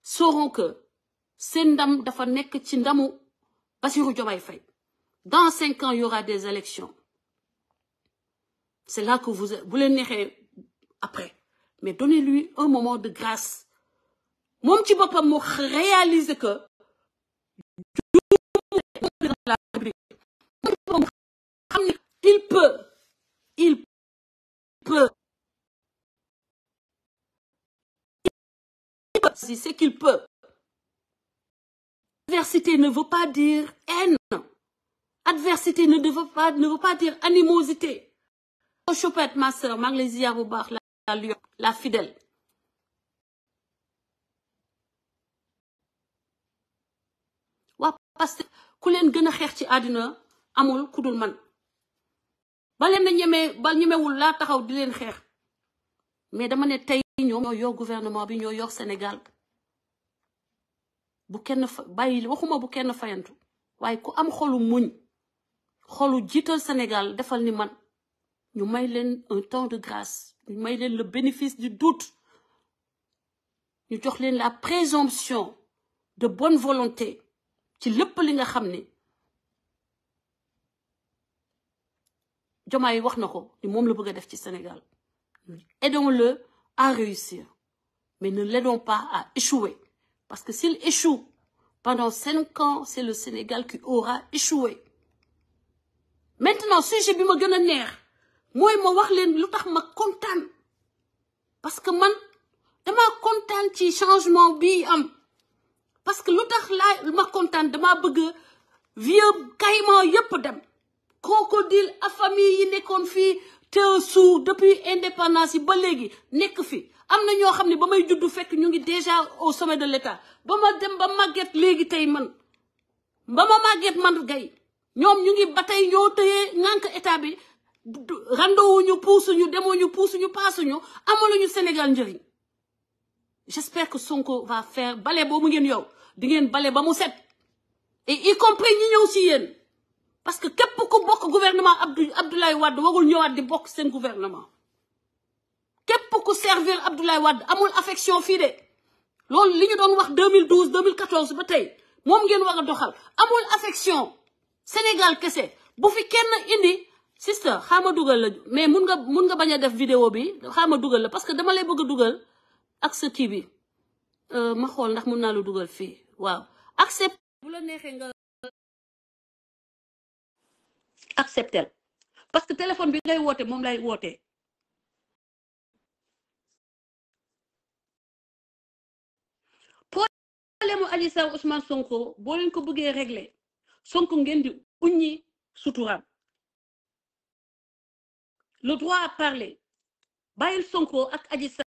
sauront que seen ndam dafa nekk ci ndamu Bassirou Diomaye Faye dans 5 ans il y aura des élections c'est là que vous leen neexee après mais donnez-lui un moment de grâce moom ci boppam mu réaliser que la République il peut c'est qu'il peut. Adversité ne veut pas dire haine. Adversité ne veut pas dire animosité. Chopette, ma sœur, maa ngi lay ziar bu baax la fidèle. waa parce que ku leen gën a xeex ci àddina amul ku dul man ba leen na ñemewul laa taxaw di leen xeex mais dama ne tey ñoom ñoo yor gouvernement bi ñoo yor Sénégal bu kenn bàyyi waxuma bu kenn fayantu waaye ku am xolu muñ xolu jiital Sénégal defal ni man ñu may leen un temps de grâce ñu may leen le bénéfice du doute ñu jox leen la présomption de bonne volonté ci lépp li nga xam ne Diomaye wax na ko ni moom la bëgg a def ci Sénégal aidons-le à réussir mais ne l'aidons pas à échouer parce que s'il échoue pendant 5 ans c'est le Sénégal qui aura échoué maintenant sujet bi ma gën a neex mooy ma wax leen lu tax ma kontaan parce que man dama kontaan ci changement bi am parce que lu tax ma kontaan dama bëgg vieux caïman yépp dem crocodile affamés yi nekkoon fii te sous depuis indépendance yi ba léegi nekk fi am na ñoo xam ne ba may juddu fekk ñu ngi déjà au sommet de l'État ba ma dem ba màgget léegi tey man ba ma màgget man gay ñoom ñu ngi ba tey ñoo tëyee ngànk état bi randowuñu puusuñu demuñu puusuñu paasuñu amaluñu Sénégal njëriñ j'espère que Sonko va faire bale boobu ngeen yow di ngeen bale ba mu set et y compris ñi ñëw ci yéen parce que képp ku bokk gouvernement Abdoulaye Wade warul ñëwaat di bokk seen gouvernement képp ku servir Abdoulaye Wade amul affection fii de loolu li ñu doon wax 2012 2014 ba tey moom ngeen war a doxal amul affection Sénégal kese bu fi kenn indi sister xaama dugal la mais mun nga bañ a def vidéo bi xaama dugal la parce que dama lay bëgg a dugal ak sa kii bi ma xool ndax mun naa la dugal fii waaw accepte bu la neexee nga accepter parce que téléphone bi ngay woote moom lay wootee problème mu Adji Sarr Ousmane Sonko boo leen ko bëggee régler Sonko ngeen di uññi suturaam le droit à parler bàyyil Sonko ak Adji Sarr